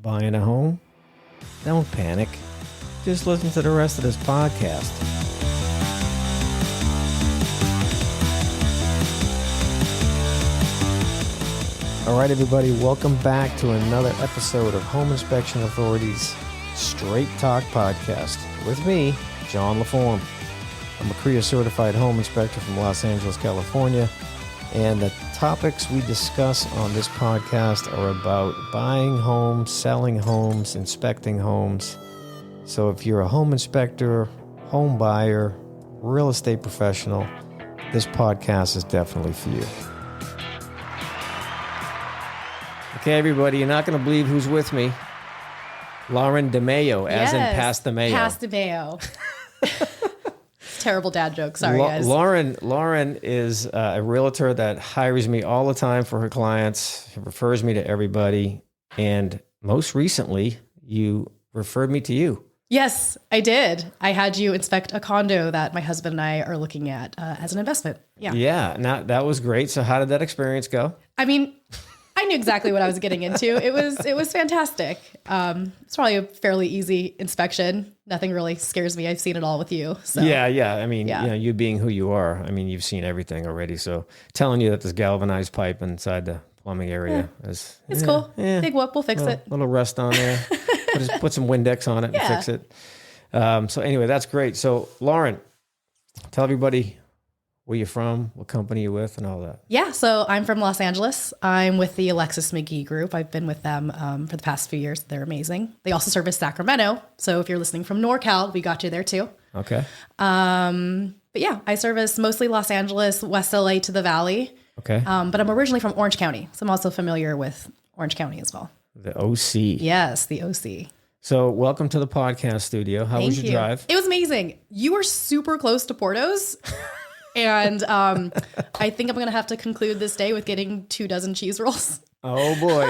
Buying a home? Don't panic. Just listen to the rest of this podcast. All right, everybody, welcome back to another episode of Home Inspection Authority's Straight Talk Podcast with me, John Laforme. I'm a CREA certified home inspector from Los Angeles, California, and the topics we discuss on this podcast are about buying homes, selling homes, inspecting homes. So if you're a home inspector, home buyer, real estate professional, this podcast is definitely for you. Okay, everybody, you're not going to believe who's with me. Lauren DiMeo, as in Pass the Mayo. Pass the Mayo. Terrible dad joke. Sorry, guys. Lauren is a realtor that hires me all the time for her clients, refers me to everybody. And most recently, you referred me to you. Yes, I did. I had you inspect a condo that my husband and I are looking at as an investment. Yeah. Yeah. Now, that was great. So how did that experience go? I mean, I knew exactly what I was getting into. It was fantastic. It's probably a fairly easy inspection. Nothing really scares me. I've seen it all with you. So. Yeah. I mean, You know, you being who you are, I mean, you've seen everything already. So telling you that this galvanized pipe inside the plumbing area is... It's cool. Big whoop. We'll fix it. Little rust on there. Put some Windex on it and fix it. So anyway, that's great. So Lauren, tell everybody where you're from, what company you're with, and all that. Yeah, so I'm from Los Angeles. I'm with the Alexis McGee Group. I've been with them for the past few years. They're amazing. They also service Sacramento. So if you're listening from NorCal, we got you there too. Okay. But yeah, I service mostly Los Angeles, West LA to the Valley. Okay. But I'm originally from Orange County. So I'm also familiar with Orange County as well. The OC. Yes, the OC. So welcome to the podcast studio. How was your drive? It was amazing. You were super close to Porto's. And I think I'm going to have to conclude this day with getting 24 cheese rolls. Oh, boy.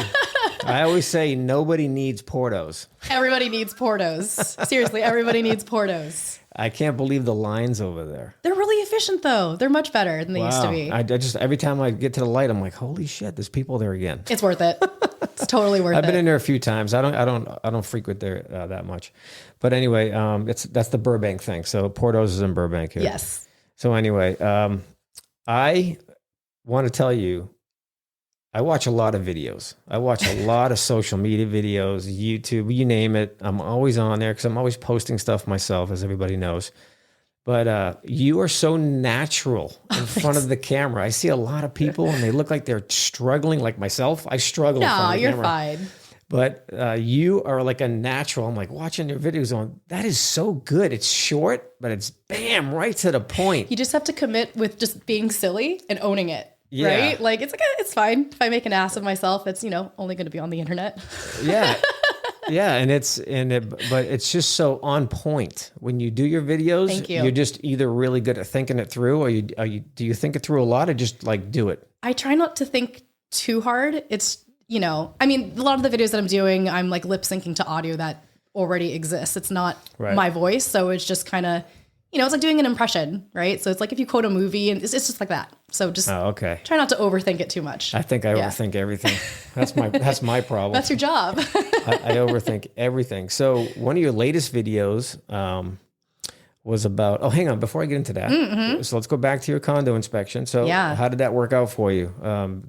I always say nobody needs Portos. Everybody needs Portos. Seriously, everybody needs Portos. I can't believe the lines over there. They're really efficient, though. They're much better than they used to be. I just, every time I get to the light, I'm like, holy shit, there's people there again. It's worth it. It's totally worth it. I've been in there a few times. I don't frequent there that much. But anyway, that's the Burbank thing. So Portos is in Burbank here. Yes. So anyway, I want to tell you, I watch a lot of videos. I watch a lot of social media videos, YouTube, you name it. I'm always on there because I'm always posting stuff myself, as everybody knows. But you are so natural in front of the camera. I see a lot of people and they look like they're struggling, like myself. I struggle in front of the camera. No, you're fine. But you are like a natural. I'm like watching your videos on, that is so good. It's short, but it's bam, right to the point. You just have to commit with just being silly and owning it. Yeah. Right? Like it's fine. If I make an ass of myself, it's, only going to be on the internet. Yeah. Yeah. But it's just so on point when you do your videos. Thank you. You're just either really good at thinking it through or do you think it through a lot or just like do it? I try not to think too hard. It's, a lot of the videos that I'm doing, I'm like lip syncing to audio that already exists. It's not my voice. So it's just kind of, it's like doing an impression, right? So it's like if you quote a movie and it's just like that. So just try not to overthink it too much. I think I overthink everything. That's my problem. That's your job. I overthink everything. So one of your latest videos was about, hang on, before I get into that. So let's go back to your condo inspection. So how did that work out for you?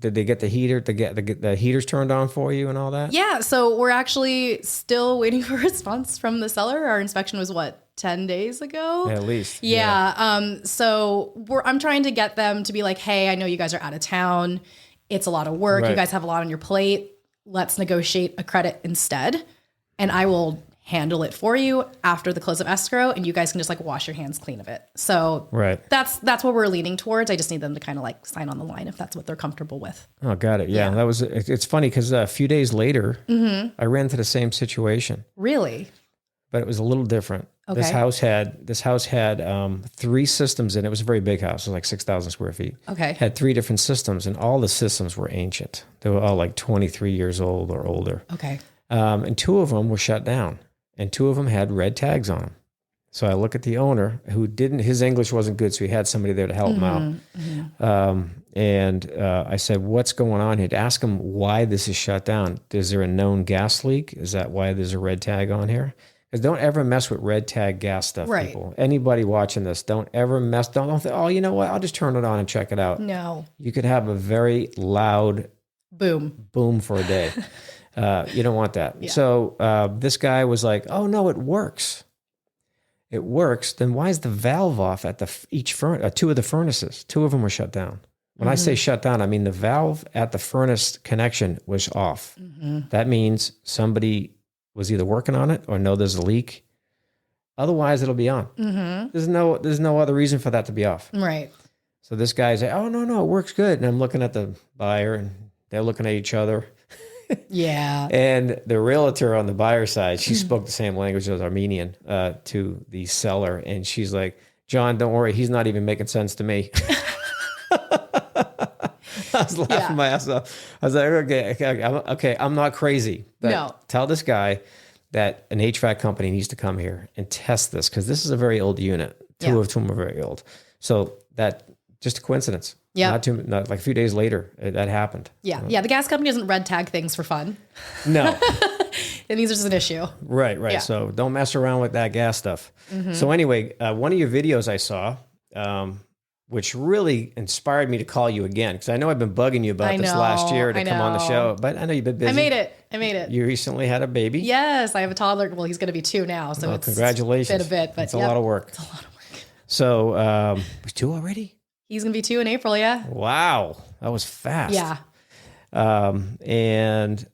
Did they get the heaters turned on for you and all that? Yeah. So we're actually still waiting for a response from the seller. Our inspection was 10 days ago? At least. Yeah. So I'm trying to get them to be like, hey, I know you guys are out of town. It's a lot of work. Right. You guys have a lot on your plate. Let's negotiate a credit instead. And I will handle it for you after the close of escrow, and you guys can just like wash your hands clean of it. So that's what we're leaning towards. I just need them to kind of like sign on the line if that's what they're comfortable with. Oh, got it. Yeah. It's funny because a few days later, I ran into the same situation. Really? But it was a little different. Okay. This house had 3 systems in it. It was a very big house. It was like 6,000 square feet. Okay. Had 3 different systems, and all the systems were ancient. They were all like 23 years old or older. Okay. And 2 of them were shut down, and 2 of them had red tags on them. So I look at the owner who his English wasn't good. So he had somebody there to help him out. And I said, what's going on? He'd ask him why this is shut down. Is there a known gas leak? Is that why there's a red tag on here? Because don't ever mess with red tag gas stuff, people. Anybody watching this, don't ever mess. Don't think, oh, you know what? I'll just turn it on and check it out. No. You could have a very loud boom for a day. You don't want that. Yeah. So this guy was like, oh, no, it works. It works. Then why is the valve off at two of the furnaces? Two of them were shut down. When I say shut down, I mean the valve at the furnace connection was off. That means somebody was either working on it or know there's a leak. Otherwise, it'll be on. There's no other reason for that to be off. Right. So this guy's like, oh, no, it works good. And I'm looking at the buyer and they're looking at each other. Yeah. And the realtor on the buyer side, she spoke the same language as Armenian to the seller. And she's like, John, don't worry. He's not even making sense to me. I was laughing my ass off. I was like, okay, I'm not crazy. But tell this guy that an HVAC company needs to come here and test this because this is a very old unit. Two of them are very old. So that just a coincidence. Yeah. Not like a few days later, that happened. Yeah. Yeah. The gas company doesn't red tag things for fun. No. And these are just an issue. Right. Yeah. So don't mess around with that gas stuff. So anyway, one of your videos I saw, which really inspired me to call you again. Because I know I've been bugging you about this last year to come on the show. But I know you've been busy. I made it. You recently had a baby. Yes. I have a toddler. Well, he's going to be 2 now. So congratulations. It's been a bit. But it's a lot of work. It's a lot of work. So 2 already? He's going to be 2 in April, yeah. Wow. That was fast. Yeah. And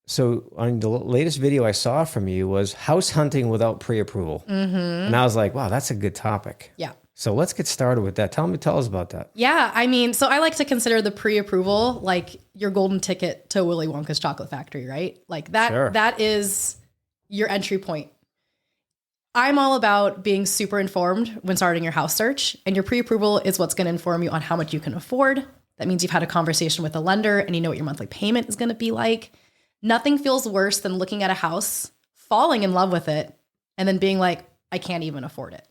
so on the latest video I saw from you was house hunting without pre-approval. And I was like, wow, that's a good topic. Yeah. So let's get started with that. Tell us about that. Yeah. I mean, so I like to consider the pre-approval like your golden ticket to Willy Wonka's chocolate factory, right? Like that, that is your entry point. I'm all about being super informed when starting your house search, and your pre-approval is what's going to inform you on how much you can afford. That means you've had a conversation with a lender and you know what your monthly payment is going to be like. Nothing feels worse than looking at a house, falling in love with it, and then being like, I can't even afford it.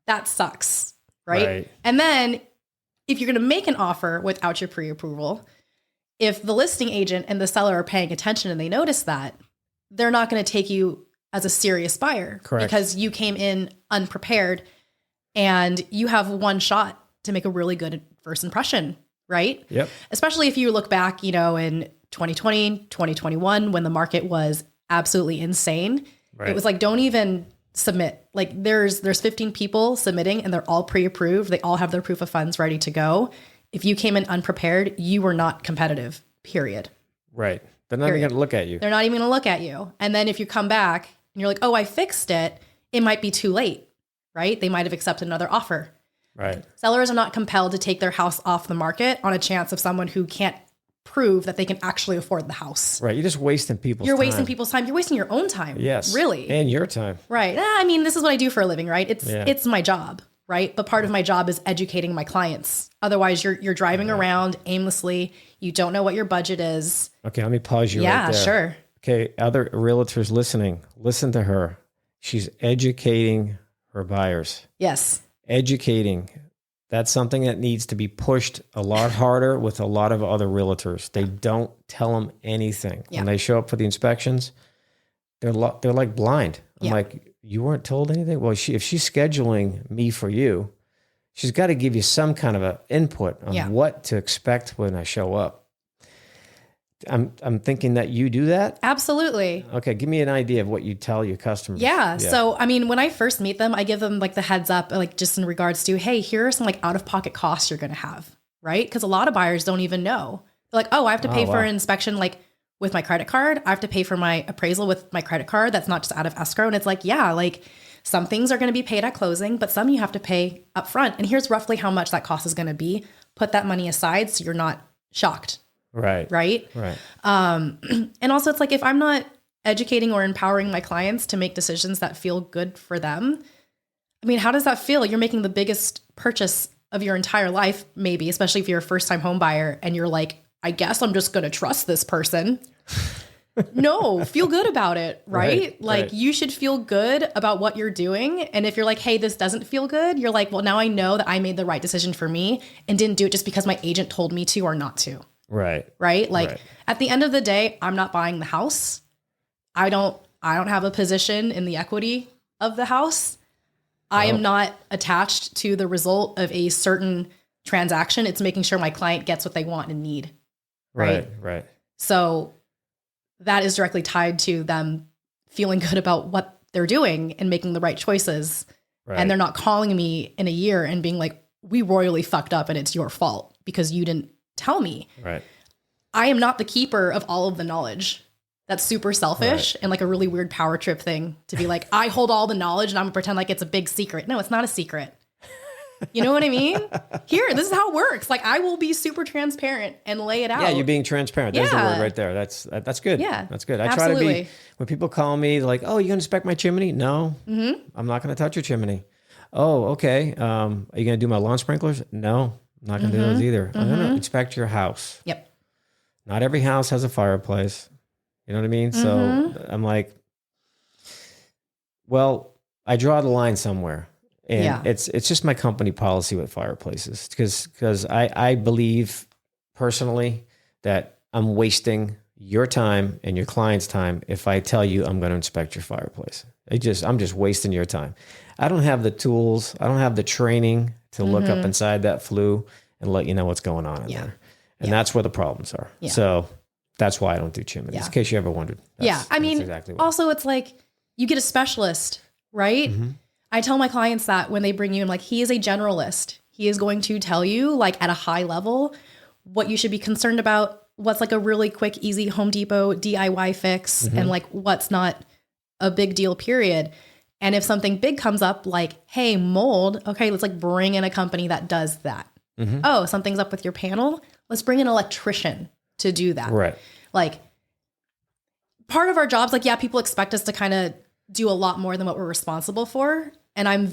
That sucks, right? And then if you're going to make an offer without your pre-approval, if the listing agent and the seller are paying attention and they notice that, they're not going to take you as a serious buyer. Correct. Because you came in unprepared and you have one shot to make a really good first impression, right? Yep. Especially if you look back, in 2020, 2021, when the market was absolutely insane. Right. It was like, don't even submit. Like there's 15 people submitting and they're all pre-approved. They all have their proof of funds ready to go. If you came in unprepared, you were not competitive, period. Right. They're not even going to look at you. They're not even going to look at you. And then if you come back and you're like, oh, I fixed it, it might be too late, right? They might have accepted another offer. Right. Sellers are not compelled to take their house off the market on a chance of someone who can't prove that they can actually afford the house. Right. You're just wasting people's time. You're wasting people's time. You're wasting your own time. Yes. Really. And your time. Right. I mean, this is what I do for a living, right? It's my job, right? But part of my job is educating my clients. Otherwise, you're driving around aimlessly. You don't know what your budget is. Okay, let me pause you right there. Yeah, sure. Okay, other realtors listening, listen to her. She's educating her buyers. Yes. Educating. That's something that needs to be pushed a lot harder with a lot of other realtors. They don't tell them anything. Yeah. When they show up for the inspections, they're like blind. I'm like, you weren't told anything? Well, if she's scheduling me for you, she's got to give you some kind of a input on what to expect when I show up. I'm thinking that you do that? Absolutely. Okay, give me an idea of what you tell your customers. Yeah. So, I mean, when I first meet them, I give them like the heads up, like just in regards to, hey, here are some like out-of-pocket costs you're going to have, right? Because a lot of buyers don't even know. They're like, oh, I have to pay for an inspection like with my credit card. I have to pay for my appraisal with my credit card. That's not just out of escrow. And it's like, yeah, like some things are going to be paid at closing, but some you have to pay up front. And here's roughly how much that cost is going to be. Put that money aside so you're not shocked. Right. Right. Right. And also it's like, if I'm not educating or empowering my clients to make decisions that feel good for them, I mean, how does that feel? You're making the biggest purchase of your entire life, maybe, especially if you're a first time home buyer and you're like, I guess I'm just going to trust this person. No, feel good about it, right? Like right. you should feel good about what you're doing. And if you're like, hey, this doesn't feel good, you're like, well, now I know that I made the right decision for me and didn't do it just because my agent told me to or not to. Right. Right? Like at the end of the day, I'm not buying the house. I don't have a position in the equity of the house. I am not attached to the result of a certain transaction. It's making sure my client gets what they want and need. Right. So that is directly tied to them feeling good about what they're doing and making the right choices. Right. And they're not calling me in a year and being like, we royally fucked up and it's your fault because you didn't tell me. Right. I am not the keeper of all of the knowledge. That's super selfish and like a really weird power trip thing to be like, I hold all the knowledge and I'm gonna pretend like it's a big secret. No, it's not a secret. You know what I mean? Here, this is how it works. Like I will be super transparent and lay it out. Yeah, you're being transparent. There's the word right there. That's good. Yeah, that's good. I absolutely. try to be, when people call me like, oh, you gonna inspect my chimney? No, I'm not gonna touch your chimney. Oh, okay. Are you gonna do my lawn sprinklers? No, I'm not gonna do those either. I'm gonna inspect your house. Yep. Not every house has a fireplace. You know what I mean? So I'm like, well, I draw the line somewhere. And it's just my company policy with fireplaces because I believe personally that I'm wasting your time and your client's time if I tell you I'm going to inspect your fireplace. I'm just wasting your time. I don't have the tools. I don't have the training to look up inside that flue and let you know what's going on in there. And that's where the problems are. Yeah. So that's why I don't do chimneys, in case you ever wondered. I mean, exactly also it's like you get a specialist, right? I tell my clients that when they bring you in, like, he is a generalist. He is going to tell you, like, at a high level, what you should be concerned about, what's like a really quick, easy Home Depot DIY fix, and like what's not a big deal, period. And if something big comes up, like, hey, mold, okay, let's like bring in a company that does that. Oh, something's up with your panel. Let's bring an electrician to do that. Right. Like, part of our jobs, like, yeah, people expect us to kind of do a lot more than what we're responsible for. And I want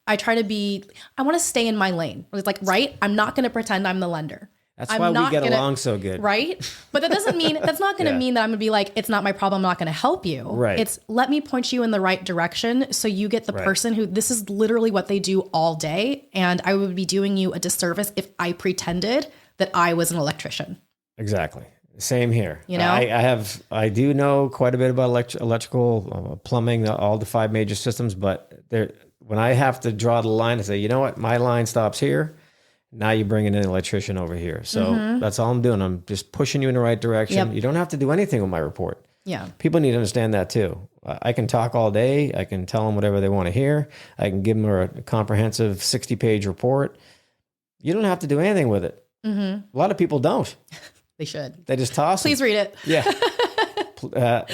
to stay in my lane. It's like, right, I'm not going to pretend I'm the lender. That's why we get along so good. Right? But that's not going to mean that I'm going to be like, it's not my problem, I'm not going to help you. Right. It's let me point you in the right direction so you get the person who, this is literally what they do all day. And I would be doing you a disservice if I pretended that I was an electrician. Exactly. Same here. You know, I do know quite a bit about electrical, plumbing, all the 5 major systems, but when I have to draw the line and say, you know what, my line stops here. Now you're bringing in an electrician over here. So that's all I'm doing. I'm just pushing you in the right direction. Yep. You don't have to do anything with my report. Yeah. People need to understand that too. I can talk all day. I can tell them whatever they want to hear. I can give them a comprehensive 60-page report. You don't have to do anything with it. A lot of people don't. They should. They just toss Please read it. Yeah.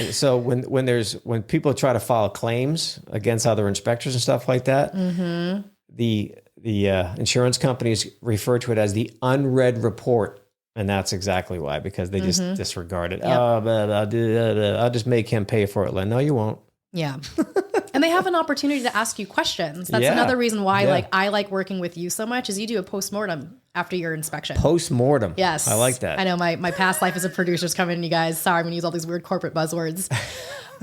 So when people try to file claims against other inspectors and stuff like that, the insurance companies refer to it as the unread report, and that's exactly why, because they just disregard it. Yep. Oh, but I'll just make him pay for it. Like, no, you won't. Yeah. And they have an opportunity to ask you questions. That's another reason why I like working with you so much is you do a postmortem after your inspection. Postmortem. Yes. I like that. I know my past life as a producer is coming, you guys. Sorry, I'm going to use all these weird corporate buzzwords.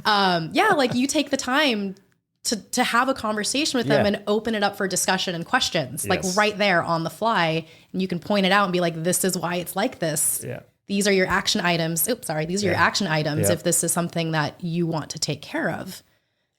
Like you take the time to have a conversation with them and open it up for discussion and questions, like right there on the fly. And you can point it out and be like, this is why it's like this. Yeah. These are your action items. These are your action items if this is something that you want to take care of.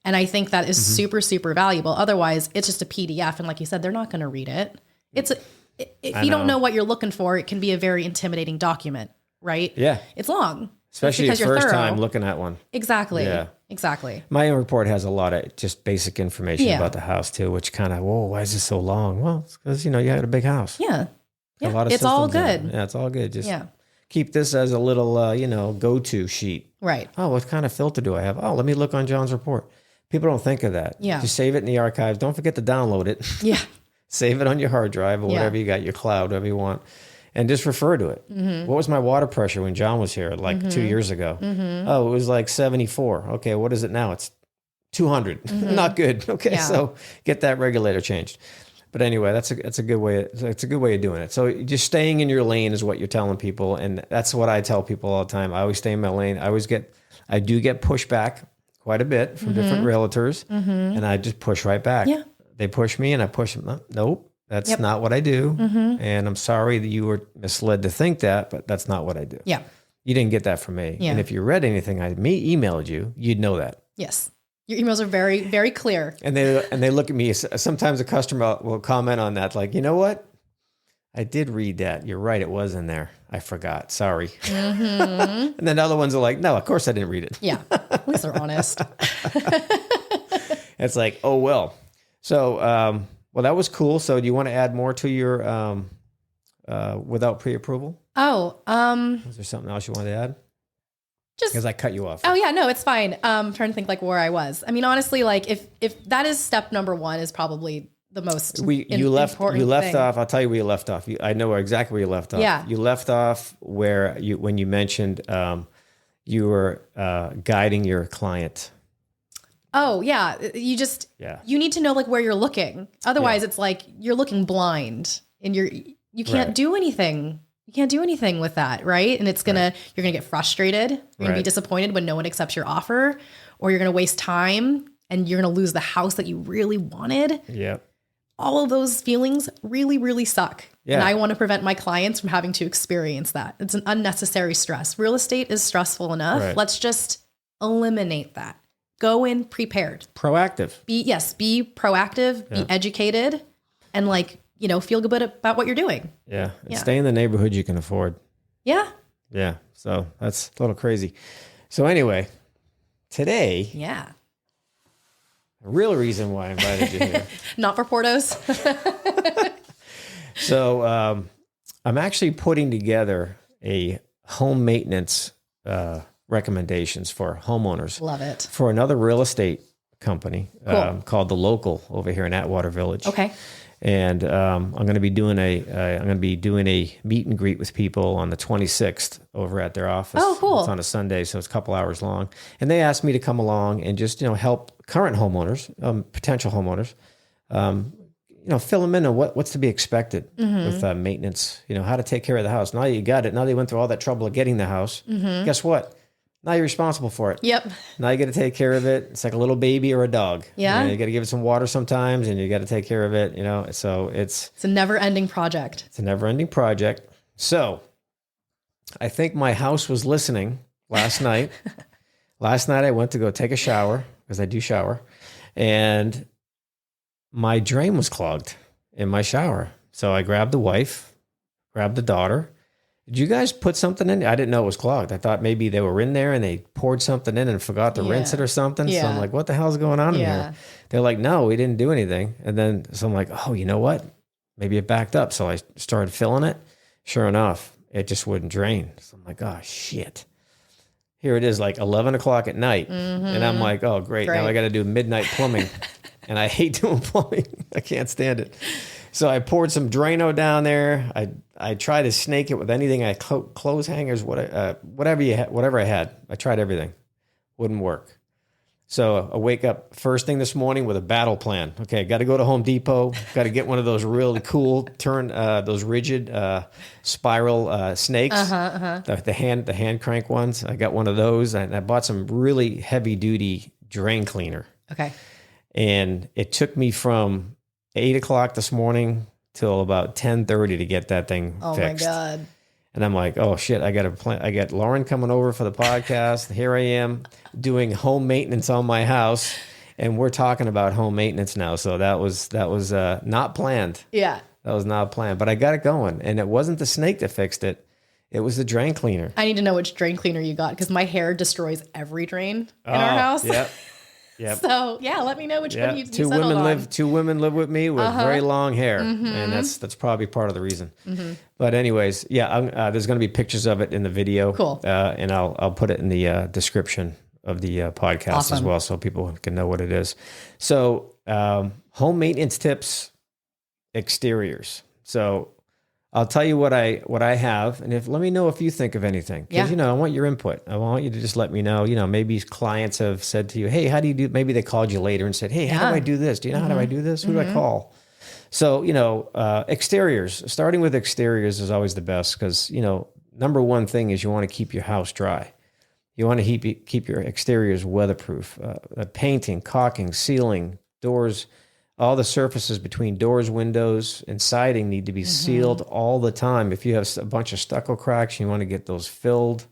And I think that is super, super valuable. Otherwise, it's just a PDF. And like you said, they're not going to read it. If you don't know what you're looking for, it can be a very intimidating document, right? Yeah. It's long. Especially your first time looking at one. Exactly. Yeah. Exactly. My own report has a lot of just basic information about the house too, which kind of, whoa, why is this so long? Well, it's because, you had a big house. Yeah. A lot of it's all good. Yeah, it's all good. Just keep this as a little, go-to sheet. Right. Oh, what kind of filter do I have? Oh, let me look on John's report. People don't think of that. Yeah. Just save it in the archives. Don't forget to download it. Yeah. Save it on your hard drive or whatever you got, your cloud, whatever you want. And just refer to it. What was my water pressure when John was here, like 2 years ago? Oh, it was like 74. Okay, what is it now? It's 200. Not good. Okay, so get that regulator changed. But anyway, that's a good way. It's a good way of doing it. So just staying in your lane is what you're telling people, and that's what I tell people all the time. I always stay in my lane. I do get pushback quite a bit from different realtors, and I just push right back. Yeah. They push me, and I push them. Nope, that's not what I do. And I'm sorry that you were misled to think that, but that's not what I do. Yeah. You didn't get that from me. Yeah. And if you read anything I emailed you, you'd know that. Yes. Your emails are very, very clear. And they look at me. Sometimes a customer will comment on that, like, you know what? I did read that. You're right. It was in there. I forgot. Sorry. And then other ones are like, no, of course I didn't read it. Yeah. At least they're honest. It's like, oh, well. So, well, that was cool. So do you want to add more to your without pre-approval? Oh, Was there something else you wanted to add? just Because I cut you off. Oh yeah, no, it's fine. I'm trying to think like where I was. I mean, honestly, like if that is step number one, is probably the most You left thing. off. I'll tell you where you left off. I know exactly where you left off. Yeah. You left off when you mentioned you were guiding your client. Oh yeah, you need to know like where you're looking. Otherwise, it's like you're looking blind, and you can't do anything. You can't do anything with that, right? And you're gonna get frustrated. You're gonna be disappointed when no one accepts your offer, or you're gonna waste time and you're gonna lose the house that you really wanted. Yeah. All of those feelings really, really suck. Yeah. And I want to prevent my clients from having to experience that. It's an unnecessary stress. Real estate is stressful enough. Right. Let's just eliminate that. Go in prepared. Proactive. Be proactive, be educated, and feel good about what you're doing. Yeah. And stay in the neighborhood you can afford. Yeah. Yeah. So that's a little crazy. So anyway, today, Yeah. the real reason why I invited you here. Not for Portos. So I'm actually putting together a home maintenance recommendations for homeowners. Love it. For another real estate company Cool. called The Local over here in Atwater Village. Okay. And I'm going to be doing a meet and greet with people on the 26th over at their office. Oh, cool. It's on a Sunday, so it's a couple hours long. And they asked me to come along and just help current homeowners, potential homeowners, fill them in on what's to be expected with maintenance. How to take care of the house. Now you got it. Now they went through all that trouble of getting the house. Guess what? Now you're responsible for it. Yep. Now you got to take care of it. It's like a little baby or a dog. Yeah. You got to give it some water sometimes, and you got to take care of it. So it's a never-ending project. It's a never-ending project. So I think my house was listening last night. Last night I went to go take a shower because I do shower, and my drain was clogged in my shower. So I grabbed the wife, grabbed the daughter. Did you guys put something in? I didn't know it was clogged. I thought maybe they were in there and they poured something in and forgot to rinse it or something. Yeah. So I'm like, what the hell's going on in here? They're like, no, we didn't do anything. And then so I'm like, oh, you know what? Maybe it backed up. So I started filling it. Sure enough, it just wouldn't drain. So I'm like, oh, shit. Here it is, like 11 o'clock at night. And I'm like, oh, great. Now I got to do midnight plumbing. And I hate doing plumbing. I can't stand it. So I poured some Drano down there. I tried to snake it with anything. Clothes hangers, whatever I had. I tried everything. Wouldn't work. So I wake up first thing this morning with a battle plan. Okay, got to go to Home Depot. Got to get one of those really cool those rigid spiral snakes. The hand crank ones. I got one of those, and I bought some really heavy duty drain cleaner. Okay. And it took me from 8 o'clock this morning till about 10:30 to get that thing fixed. Oh my God. And I'm like, oh shit, I got Lauren coming over for the podcast. Here I am doing home maintenance on my house, and we're talking about home maintenance now. So that was not planned. Yeah. That was not planned, but I got it going, and it wasn't the snake that fixed it. It was the drain cleaner. I need to know which drain cleaner you got because my hair destroys every drain in our house. Yep. Yep. So yeah, let me know which one you two settled women on. Two women live with me with very long hair, and that's probably part of the reason. But anyways, there's going to be pictures of it in the video. Cool. And I'll put it in the description of the podcast as well, so people can know what it is. So home maintenance tips, exteriors. So I'll tell you what I have, and let me know if you think of anything. Because I want your input. I want you to just let me know. Maybe clients have said to you, "Hey, how do you do?" Maybe they called you later and said, "Hey, how do I do this? Do you know how do I do this? Who do I call?" So, exteriors, starting with exteriors is always the best because, number one thing is you want to keep your house dry. You want to keep your exteriors weatherproof. Painting, caulking, sealing, doors, all the surfaces between doors, windows, and siding need to be sealed all the time. If you have a bunch of stucco cracks, you want to get those filled.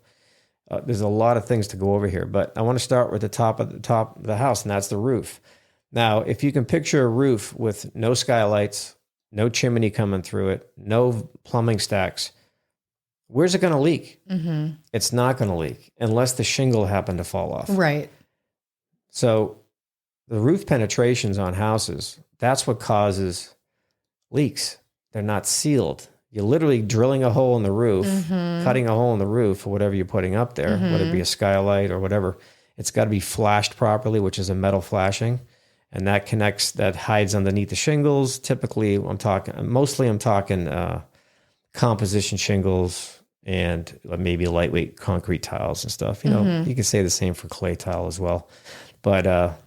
There's a lot of things to go over here, but I want to start with the top of the house, and that's the roof. Now, if you can picture a roof with no skylights, no chimney coming through it, no plumbing stacks, where's it going to leak? It's not going to leak unless the shingle happened to fall off. Right. So the roof penetrations on houses, that's what causes leaks. They're not sealed. You're literally drilling a hole in the roof, cutting a hole in the roof, or whatever you're putting up there, whether it be a skylight or whatever. It's got to be flashed properly, which is a metal flashing. And that hides underneath the shingles. Typically, I'm talking composition shingles and maybe lightweight concrete tiles and stuff. You can say the same for clay tile as well. But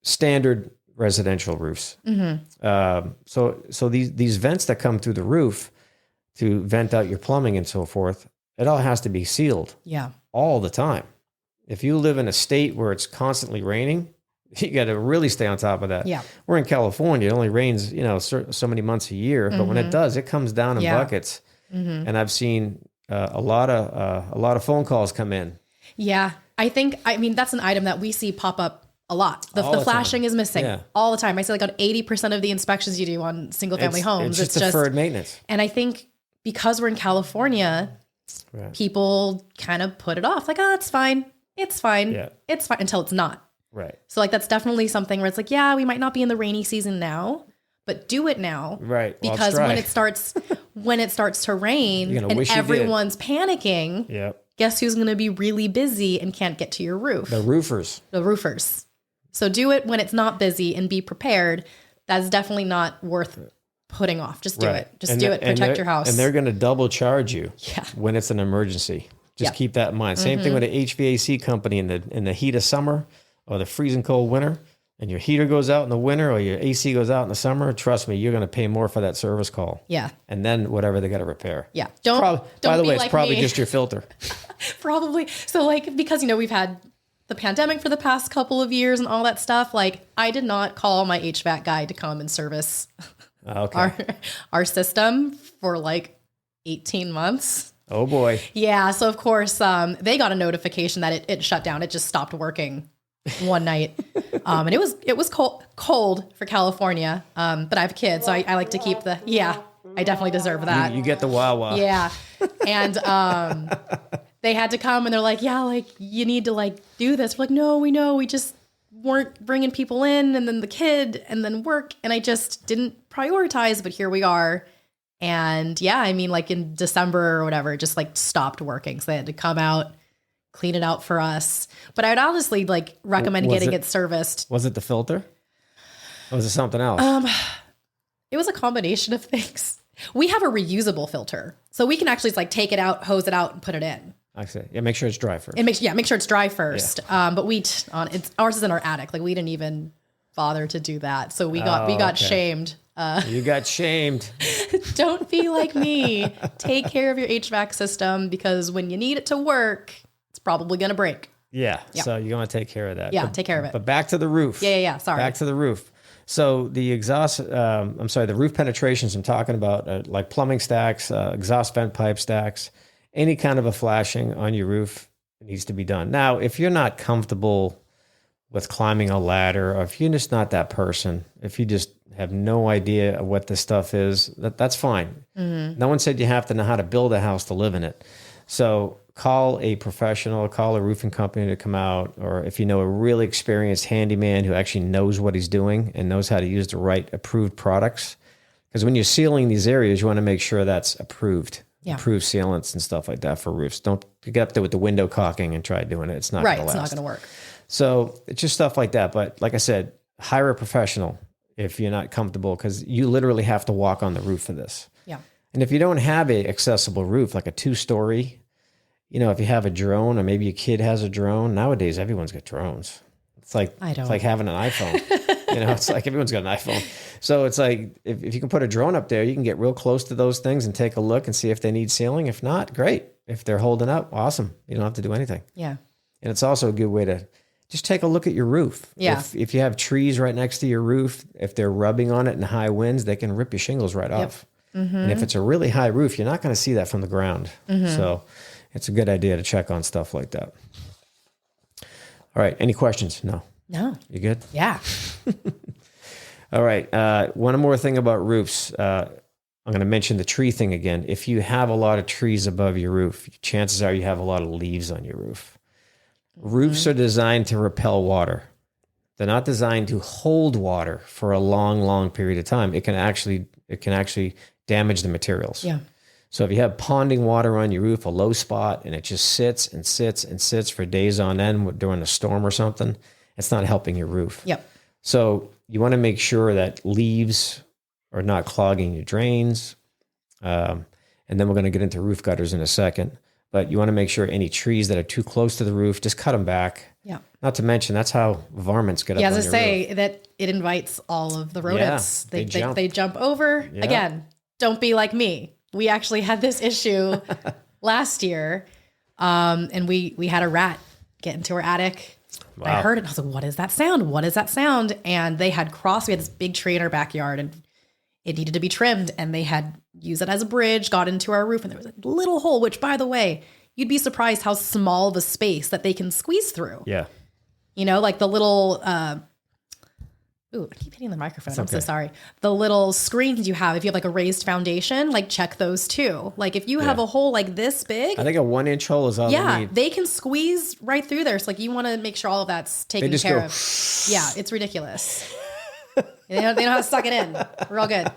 standard residential roofs. So these vents that come through the roof to vent out your plumbing and so forth, it all has to be sealed. Yeah. All the time. If you live in a state where it's constantly raining, you got to really stay on top of that. Yeah. We're in California. It only rains, so many months a year, but when it does, it comes down in buckets. And I've seen a lot of phone calls come in. Yeah. I mean, that's an item that we see pop up a lot. The flashing is missing all the time. I say like on 80% of the inspections you do on single family homes, it's just deferred maintenance. And I think because we're in California, people kind of put it off. Like, oh, it's fine. It's fine. Yeah. It's fine until it's not. Right. So like, that's definitely something where it's like, yeah, we might not be in the rainy season now, but do it now. Right. Because when it starts to rain and everyone's panicking, guess who's going to be really busy and can't get to your roof? The roofers. So do it when it's not busy and be prepared. That's definitely not worth putting off. Just do it. Just do it. Protect your house. And they're going to double charge you when it's an emergency. Just keep that in mind. Same thing with an HVAC company in the heat of summer or the freezing cold winter, and your heater goes out in the winter or your AC goes out in the summer. Trust me, you're going to pay more for that service call. Yeah. And then whatever they got to repair. Yeah. By the way, it's probably just your filter. Probably. So like, because, we've had the pandemic for the past couple of years and all that stuff. Like, I did not call my HVAC guy to come and service our system for like 18 months. Oh boy. Yeah. So of course, they got a notification that it shut down. It just stopped working one night. And it was cold for California. But I have kids, so I like to keep I definitely deserve that. You get the wah-wah. Yeah. And, they had to come and they're like, yeah, like you need to like do this. We're like, no, we know. We just weren't bringing people in and then the kid and then work. And I just didn't prioritize, but here we are. And I mean, like in December or whatever, it just like stopped working. So they had to come out, clean it out for us. But I'd honestly like recommend getting it serviced. Was it the filter? Or was it something else? It was a combination of things. We have a reusable filter. So we can actually like take it out, hose it out and put it in. I see. Yeah, make sure it's dry first. Make sure it's dry first. Yeah. But ours is in our attic. Like we didn't even bother to do that. So we got shamed. You got shamed. Don't be like me. Take care of your HVAC system because when you need it to work, it's probably going to break. Yeah. So you're going to take care of that. Yeah, take care of it. But back to the roof. Yeah. Sorry. Back to the roof. So the the roof penetrations I'm talking about, like plumbing stacks, exhaust vent pipe stacks, any kind of a flashing on your roof needs to be done. Now, if you're not comfortable with climbing a ladder, or if you're just not that person, if you just have no idea what this stuff is, that's fine. No one said you have to know how to build a house to live in it. So call a professional, call a roofing company to come out, or if you know a really experienced handyman who actually knows what he's doing and knows how to use the right approved products. Because when you're sealing these areas, you want to make sure that's approved. Approved sealants and stuff like that for roofs. Don't get up there with the window caulking and try doing it. It's not going to last. It's not going to work. So it's just stuff like that. But like I said, hire a professional if you're not comfortable, because you literally have to walk on the roof for this. Yeah. And if you don't have a accessible roof, like a 2-story, if you have a drone or maybe your kid has a drone, nowadays everyone's got drones. It's like having an iPhone. It's like everyone's got an iPhone. So it's like if you can put a drone up there, you can get real close to those things and take a look and see if they need sealing. If not, great. If they're holding up, awesome. You don't have to do anything. Yeah. And it's also a good way to just take a look at your roof. Yeah. If you have trees right next to your roof, if they're rubbing on it in high winds, they can rip your shingles right off. Mm-hmm. And if it's a really high roof, you're not going to see that from the ground. Mm-hmm. So it's a good idea to check on stuff like that. All right. Any questions? No. You good? Yeah. All right. One more thing about roofs. I'm going to mention the tree thing again. If you have a lot of trees above your roof, chances are you have a lot of leaves on your roof. Roofs are designed to repel water. They're not designed to hold water for a long, long period of time. It can actually damage the materials. Yeah. So if you have ponding water on your roof, a low spot, and it just sits and sits and sits for days on end during a storm or something, it's not helping your roof. Yep. So you want to make sure that leaves are not clogging your drains. And then we're going to get into roof gutters in a second. But you want to make sure any trees that are too close to the roof, just cut them back. Yeah. Not to mention, that's how varmints get up on your roof. As I say, that it invites all of the rodents. Yeah, they jump over. Yeah. Again, don't be like me. We actually had this issue last year. And we had a rat get into our attic. Wow. I heard it. I was like, what is that sound? What is that sound? And they had we had this big tree in our backyard and it needed to be trimmed. And they had used it as a bridge, got into our roof. And there was a little hole, which by the way, you'd be surprised how small of a space that they can squeeze through. Yeah. Like the little, I keep hitting the microphone. I'm so sorry. The little screens you have, if you have like a raised foundation, like check those too. Like if you have a hole like this big. I think a 1-inch hole is all they need. They can squeeze right through there. So like you want to make sure all of that's taken care of. Yeah, it's ridiculous. they know how to suck it in. Real good.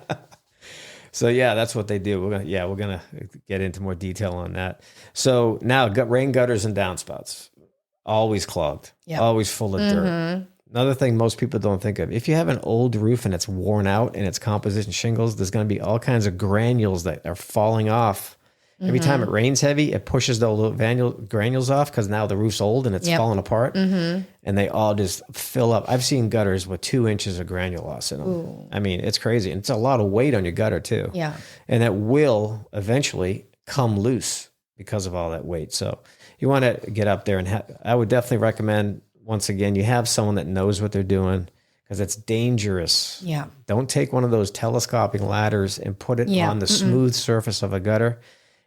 So yeah, that's what they do. We're gonna get into more detail on that. So now rain gutters and downspouts, always clogged, always full of dirt. Another thing most people don't think of, if you have an old roof and it's worn out and it's composition shingles, there's going to be all kinds of granules that are falling off. Every time it rains heavy, it pushes the little granules off because now the roof's old and it's falling apart. And they all just fill up. I've seen gutters with 2 inches of granule loss in them. Ooh. I mean, it's crazy. And it's a lot of weight on your gutter too. Yeah. And that will eventually come loose because of all that weight. So you want to get up there and I would definitely recommend, once again, you have someone that knows what they're doing because it's dangerous. Yeah. Don't take one of those telescoping ladders and put it on the smooth surface of a gutter.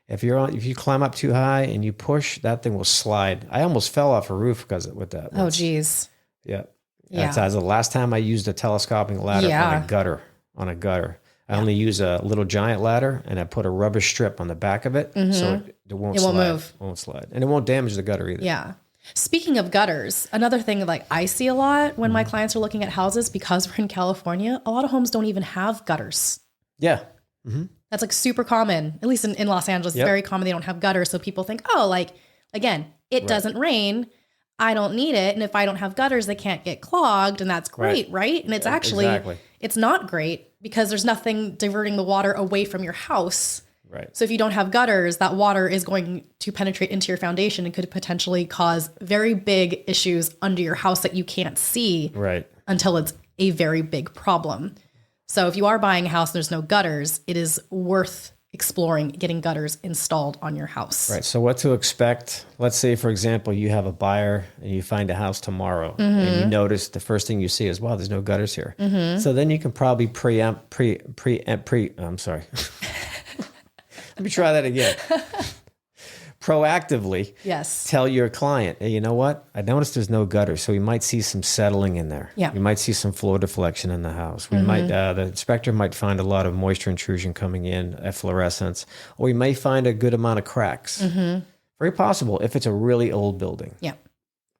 If you climb up too high and you push, that thing will slide. I almost fell off a roof with that. Oh, geez. Yeah. That's the last time I used a telescoping ladder on a gutter. I only use a little giant ladder and I put a rubber strip on the back of it so it won't slide. Move. It won't slide. And it won't damage the gutter either. Yeah. Speaking of gutters, another thing like I see a lot when my clients are looking at houses, because we're in California, a lot of homes don't even have gutters. Yeah. That's like super common, at least in Los Angeles. It's very common. They don't have gutters. So people think, again, it doesn't rain. I don't need it. And if I don't have gutters, they can't get clogged. And that's great, right? And it's actually, it's not great because there's nothing diverting the water away from your house. Right. So if you don't have gutters, that water is going to penetrate into your foundation and could potentially cause very big issues under your house that you can't see until it's a very big problem. So if you are buying a house and there's no gutters, it is worth exploring getting gutters installed on your house. Right. So what to expect? Let's say, for example, you have a buyer and you find a house tomorrow and you notice the first thing you see is, wow, there's no gutters here. So then you can probably I'm sorry. Let me try that again. Proactively tell your client, hey, you know what? I noticed there's no gutter, so we might see some settling in there. Yeah. We might see some floor deflection in the house. We might, the inspector might find a lot of moisture intrusion coming in, efflorescence, or we may find a good amount of cracks. Very possible if it's a really old building. Yeah.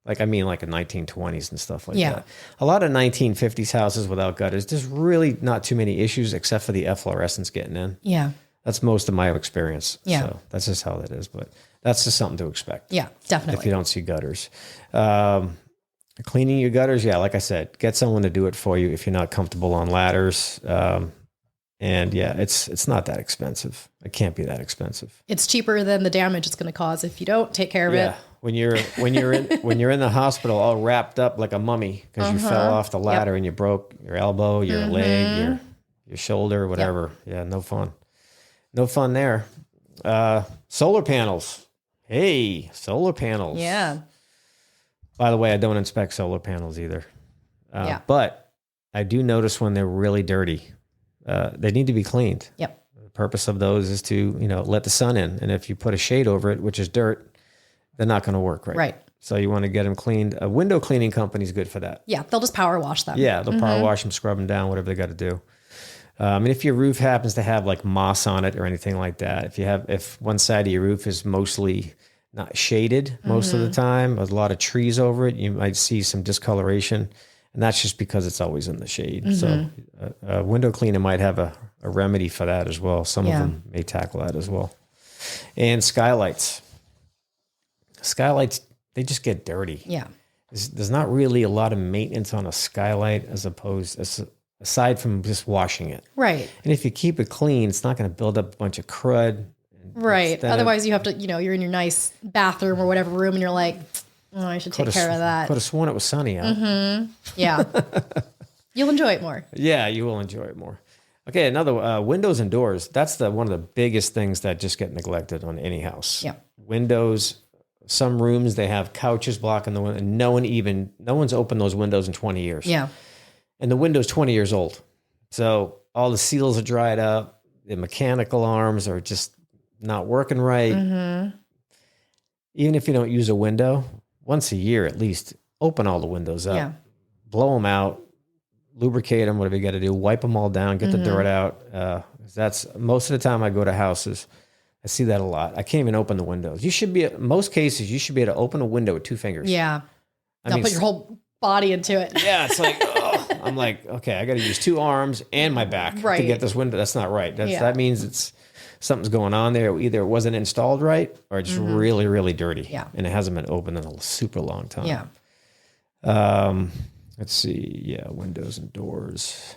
Like a 1920s and stuff like that. A lot of 1950s houses without gutters, there's really not too many issues except for the efflorescence getting in. Yeah. That's most of my experience. Yeah. So that's just how that is. But that's just something to expect. Yeah, definitely. If you don't see gutters. Cleaning your gutters, like I said, get someone to do it for you if you're not comfortable on ladders. It's not that expensive. It can't be that expensive. It's cheaper than the damage it's going to cause if you don't take care of it. when you're in the hospital all wrapped up like a mummy because you fell off the ladder and you broke your elbow, your leg, your shoulder, whatever. Yeah, no fun. No fun there. Solar panels. Hey, solar panels. Yeah. By the way, I don't inspect solar panels either. But I do notice when they're really dirty. They need to be cleaned. Yep. The purpose of those is to, let the sun in. And if you put a shade over it, which is dirt, they're not going to work right. Right. So you want to get them cleaned. A window cleaning company is good for that. Yeah. They'll just power wash them. Yeah. They'll power wash them, scrub them down, whatever they got to do. And if your roof happens to have like moss on it or anything like that, if one side of your roof is mostly not shaded most of the time, there's a lot of trees over it, you might see some discoloration. And that's just because it's always in the shade. So a window cleaner might have a remedy for that as well. Some of them may tackle that as well. And skylights. Skylights, they just get dirty. Yeah. There's not really a lot of maintenance on a skylight aside from just washing it. Right. And if you keep it clean, it's not going to build up a bunch of crud. Right. Otherwise, you have to, you're in your nice bathroom or whatever room and you're like, oh, I should take care of that. Could have sworn it was sunny out. Yeah. You'll enjoy it more. Yeah, you will enjoy it more. Okay, another windows and doors. That's one of the biggest things that just get neglected on any house. Yeah. Windows. Some rooms, they have couches blocking the window, and no one's opened those windows in 20 years. Yeah. And the window's 20 years old. So all the seals are dried up. The mechanical arms are just not working right. Even if you don't use a window, once a year at least, open all the windows up. Yeah. Blow them out, lubricate them, whatever you got to do, wipe them all down, get the dirt out. That's most of the time I go to houses. I see that a lot. I can't even open the windows. Most cases, you should be able to open a window with 2 fingers. Yeah. Don't put your whole body into it. Yeah, it's like, I'm like, okay, I got to use 2 arms and my back to get this window. That's not right. That means something's going on there. Either it wasn't installed right or it's really, really dirty. Yeah. And it hasn't been opened in a super long time. Yeah. Let's see. Yeah, windows and doors.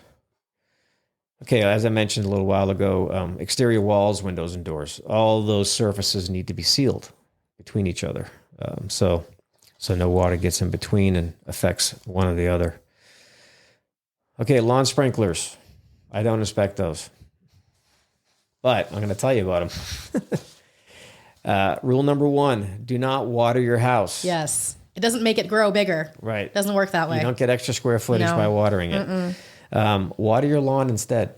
Okay, as I mentioned a little while ago, exterior walls, windows, and doors. All those surfaces need to be sealed between each other, so no water gets in between and affects one or the other. Okay, lawn sprinklers. I don't inspect those, but I'm going to tell you about them. Rule number 1, do not water your house. Yes. It doesn't make it grow bigger. Right. It doesn't work that way. You don't get extra square footage by watering it. Water your lawn instead.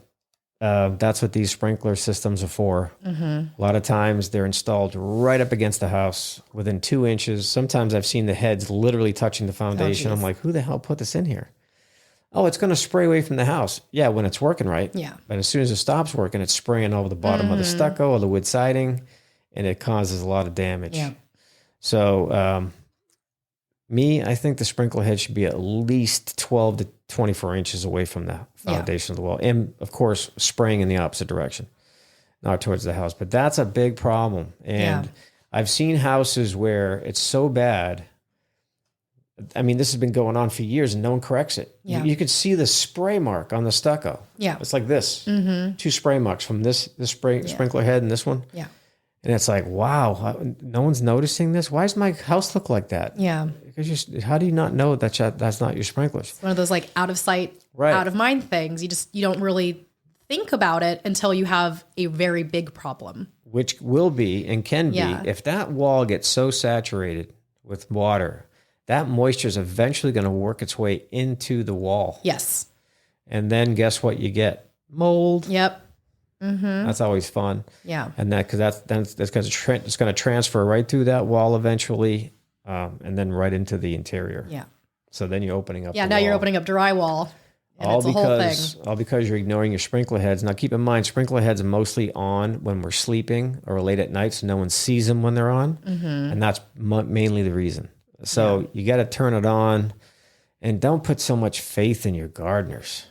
That's what these sprinkler systems are for. A lot of times they're installed right up against the house within 2 inches. Sometimes I've seen the heads literally touching the foundation. I'm like, who the hell put this in here? Oh, it's going to spray away from the house. Yeah, when it's working right. Yeah. But as soon as it stops working, it's spraying over the bottom of the stucco or the wood siding, and it causes a lot of damage. Yeah. So I think the sprinkler head should be at least 12 to 24 inches away from the foundation of the wall. And, of course, spraying in the opposite direction, not towards the house. But that's a big problem. And I've seen houses where it's so bad. I mean, this has been going on for years and no one corrects it. Yeah. You could see the spray mark on the stucco. Yeah. It's like this. 2 spray marks from this sprinkler head and this one. Yeah. And it's like, wow, no one's noticing this? Why does my house look like that? Yeah. Because how do you not know that's not your sprinklers? One of those like out of sight, out of mind things. You don't really think about it until you have a very big problem. Which will be and can be if that wall gets so saturated with water, that moisture is eventually going to work its way into the wall. Yes. And then guess what you get? Mold. Yep. That's always fun. Yeah. And that's because it's going to transfer right through that wall eventually, and then right into the interior. Yeah. So then you're opening up. Yeah. Now you're opening up drywall. And it's a whole thing. All because you're ignoring your sprinkler heads. Now keep in mind, sprinkler heads are mostly on when we're sleeping or late at night, so no one sees them when they're on, and that's mainly the reason. So you got to turn it on, and don't put so much faith in your gardeners.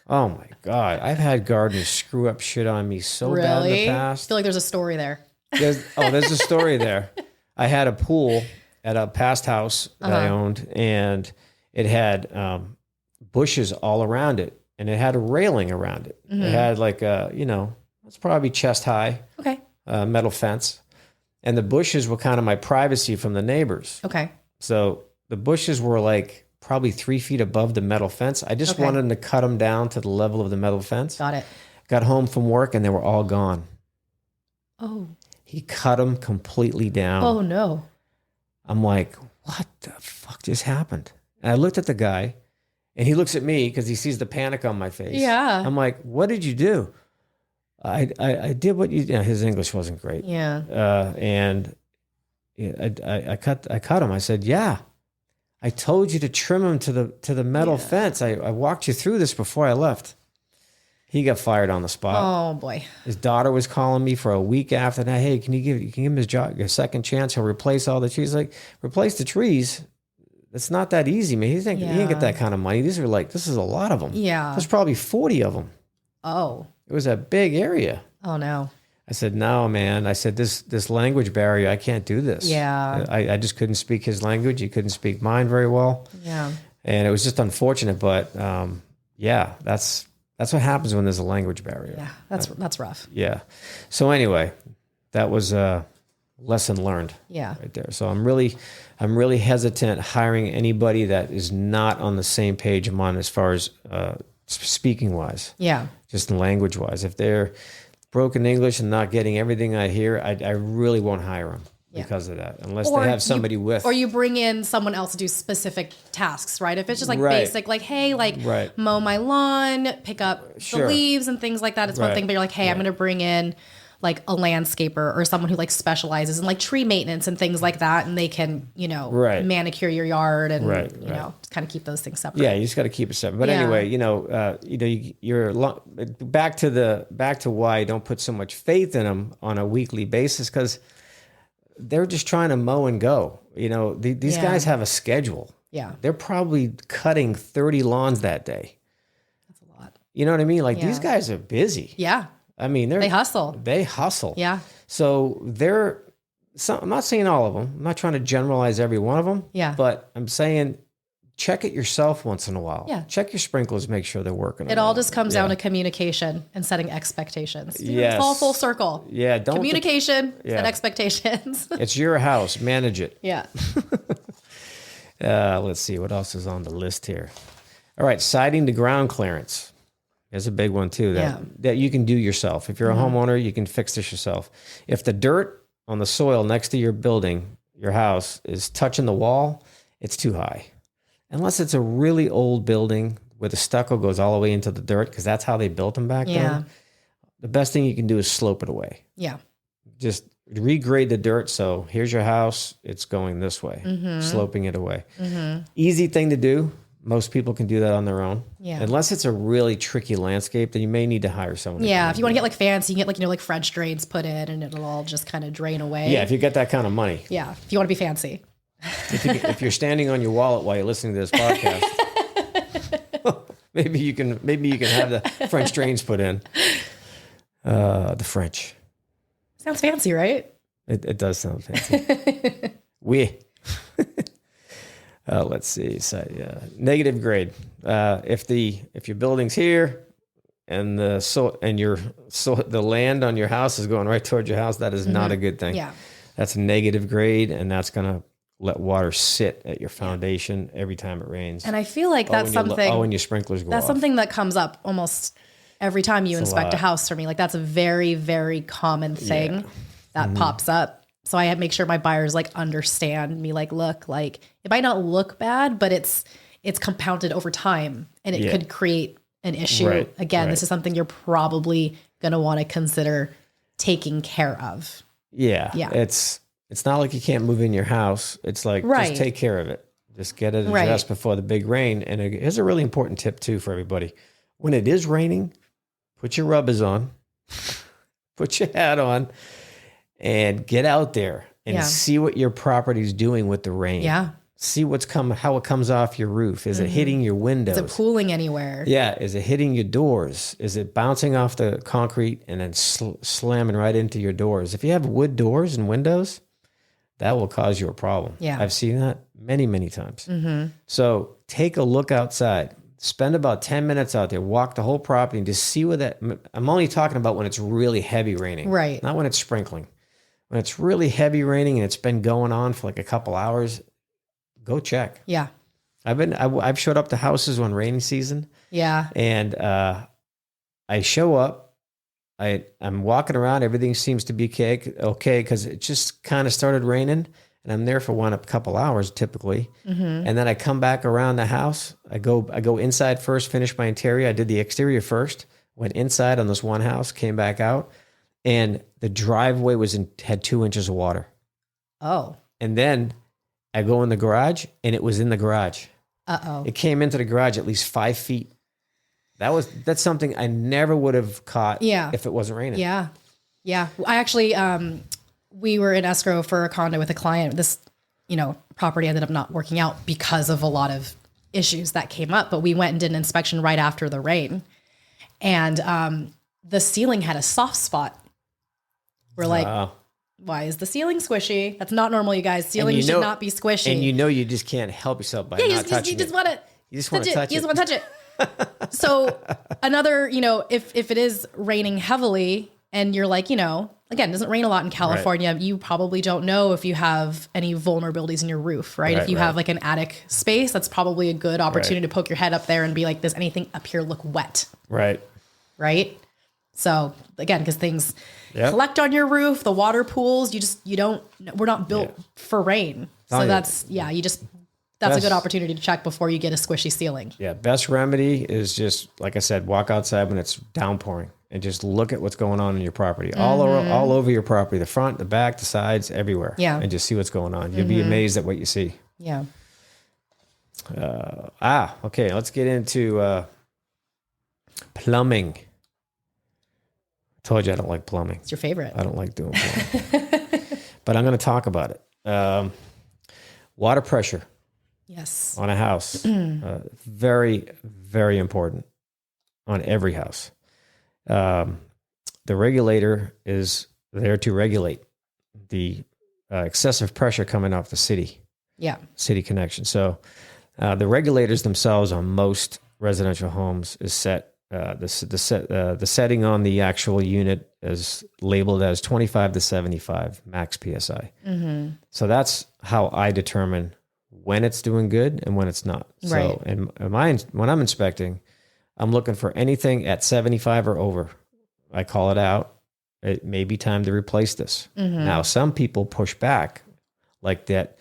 Oh my God. I've had gardeners screw up shit on me so bad in the past. I feel like there's a story there. There's a story there. I had a pool at a past house that I owned, and it had bushes all around it, and it had a railing around it. It had like it's probably chest high. Okay. Metal fence. And the bushes were kind of my privacy from the neighbors. Okay. So the bushes were like probably 3 feet above the metal fence. I just wanted them to cut them down to the level of the metal fence. Got it. Got home from work and they were all gone. Oh. He cut them completely down. Oh, no. I'm like, what the fuck just happened? And I looked at the guy and he looks at me because he sees the panic on my face. Yeah. I'm like, what did you do? I did what his English wasn't great. Yeah. And I cut him. I said, yeah, I told you to trim him to the metal fence. I walked you through this before I left. He got fired on the spot. Oh boy. His daughter was calling me for a week after that. Hey, can you give him his job a second chance? He'll replace all the trees. Like, replace the trees. It's not that easy, man. He ain't get that kind of money. This is a lot of them. Yeah. There's probably 40 of them. Oh. It was a big area. Oh no. I said, no, man. I said, this language barrier, I can't do this. Yeah. I just couldn't speak his language. He couldn't speak mine very well. Yeah. And it was just unfortunate, but that's what happens when there's a language barrier. Yeah, that's rough. Yeah. So anyway, that was a lesson learned. Yeah. Right there. So I'm really hesitant hiring anybody that is not on the same page I'm on as far as speaking wise. Yeah. Just language wise. If they're broken English and not getting everything I hear, I really won't hire them. Because of that, unless they have somebody with. Or you bring in someone else to do specific tasks, right? If it's just like basic, like, hey, like mow my lawn, pick up the leaves and things like that, it's one thing. But you're like, hey, I'm going to bring in like a landscaper or someone who like specializes in like tree maintenance and things like that. And they can, manicure your yard and, just kind of keep those things separate. Yeah, you just got to keep it separate. But anyway, you're back to why I don't put so much faith in them on a weekly basis, because they're just trying to mow and go. These guys have a schedule. Yeah. They're probably cutting 30 lawns that day. That's a lot. You know what I mean? Like these guys are busy. Yeah. I mean, they hustle. They hustle. Yeah. So I'm not saying all of them. I'm not trying to generalize every one of them. Yeah. But I'm saying check it yourself once in a while. Yeah. Check your sprinklers, make sure they're working. It all just comes down to communication and setting expectations. It's all full circle. Yeah. Communication, set expectations. It's your house. Manage it. Yeah. Let's see. What else is on the list here? All right. Siding to ground clearance. There's a big one too that you can do yourself. If you're a homeowner, you can fix this yourself. If the dirt on the soil next to your building, your house, is touching the wall, it's too high. Unless it's a really old building where the stucco goes all the way into the dirt, because that's how they built them back then. The best thing you can do is slope it away. Yeah. Just regrade the dirt. So here's your house. It's going this way, sloping it away. Easy thing to do. Most people can do that on their own. Yeah. Unless it's a really tricky landscape, then you may need to hire someone. Yeah. If you want to get like fancy, you get like French drains put in and it'll all just kind of drain away. Yeah. If you get that kind of money. Yeah. If you want to be fancy. If you're standing on your wallet while you're listening to this podcast, maybe you can have the French drains put in. The French. Sounds fancy, right? It does sound fancy. Let's see. So, negative grade. If your building's here and the land on your house is going right towards your house, that is not a good thing. Yeah. That's a negative grade, and that's gonna let water sit at your foundation every time it rains. And I feel like that's something. When your sprinklers go That's off. something that comes up almost every time you inspect a house for me. Like that's a very, very common thing that pops up. So I make sure my buyers like understand me. Like, look, like it might not look bad, but it's compounded over time, and it could create an issue. Right, Again, this is something you're probably going to want to consider taking care of. Yeah. It's not like you can't move in your house. It's like, just take care of it. Just get it addressed before the big rain. And here's a really important tip too for everybody. When it is raining, put your rubbers on, put your hat on, and get out there and see what your property's doing with the rain. Yeah. See how it comes off your roof. Is it hitting your windows? Is it pooling anywhere? Yeah. Is it hitting your doors? Is it bouncing off the concrete and then slamming right into your doors? If you have wood doors and windows, that will cause you a problem. Yeah. I've seen that many, many times. So take a look outside. Spend about 10 minutes out there. Walk the whole property and just see I'm only talking about when it's really heavy raining. Right. Not when it's sprinkling. when it's really heavy raining and it's been going on for like a couple hours, go check. Yeah. I've showed up to houses on rainy season. Yeah. And I show up, I'm walking around, everything seems to be okay, because it just kind of started raining, and I'm there for a couple hours typically. And then I come back around the house. I go inside first, finish my interior. I did the exterior first, went inside on this one house, came back out, and the driveway had 2 inches of water. Oh. And then I go in the garage, and it was in the garage. Uh-oh. It came into the garage at least 5 feet. That's something I never would have caught if it wasn't raining. Yeah. Yeah. I actually, we were in escrow for a condo with a client. This, property ended up not working out because of a lot of issues that came up, but we went and did an inspection right after the rain. And the ceiling had a soft spot. We're like, why is the ceiling squishy? That's not normal, you guys. Ceiling should not be squishy. And you just can't help yourself by not touching it. You just want to touch it. You just want to touch it. So another, if it is raining heavily and you're like, again, it doesn't rain a lot in California. Right. You probably don't know if you have any vulnerabilities in your roof, right? If you have like an attic space, that's probably a good opportunity to poke your head up there and be like, does anything up here look wet? Right. Right. So again, because things collect on your roof, the water pools, we're not built for rain. So that's a good opportunity to check before you get a squishy ceiling. Yeah. Best remedy is just, like I said, walk outside when it's downpouring and just look at what's going on in your property, all over your property, the front, the back, the sides, everywhere. Yeah. And just see what's going on. You'll be amazed at what you see. Yeah. Okay. Let's get into plumbing. Told you I don't like plumbing. It's your favorite. I don't like doing plumbing. But I'm going to talk about it. Water pressure. Yes. On a house. Very, very important on every house. The regulator is there to regulate the excessive pressure coming off the city. Yeah. City connection. So the regulators themselves on most residential homes is set. The setting on the actual unit is labeled as 25 to 75 max PSI. So that's how I determine when it's doing good and when it's not. Right. So when I'm inspecting, I'm looking for anything at 75 or over. I call it out. It may be time to replace this. Now, some people push back, like that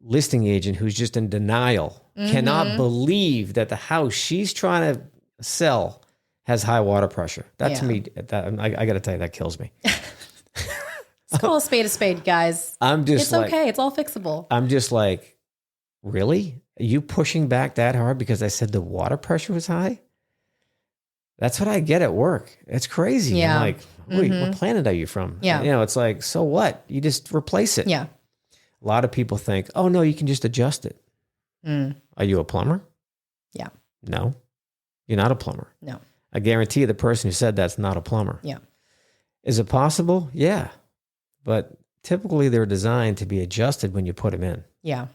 listing agent who's just in denial, cannot believe that the house she's trying to sell has high water pressure. That to me, I got to tell you, that kills me. Let's call a spade, guys. It's okay. It's all fixable. I'm just like, really? Are you pushing back that hard because I said the water pressure was high? That's what I get at work. It's crazy. Yeah. I'm like, wait, what planet are you from? Yeah. It's like, so what? You just replace it. Yeah. A lot of people think, oh no, you can just adjust it. Are you a plumber? Yeah. No. You're not a plumber. No. I guarantee you the person who said that's not a plumber. Yeah. Is it possible? Yeah. But typically they're designed to be adjusted when you put them in. Yeah.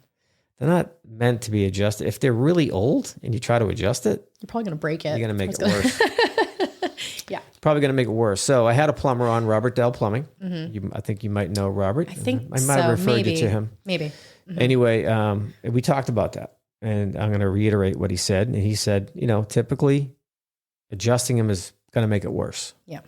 They're not meant to be adjusted. If they're really old and you try to adjust it, you're probably going to break it. You're going to make it worse. Yeah. Probably going to make it worse. So I had a plumber on, Robert Dell Plumbing. I think you might know Robert. I might have referred you to him. Maybe. Anyway, we talked about that. And I'm going to reiterate what he said. And he said, typically adjusting them is going to make it worse. Yeah.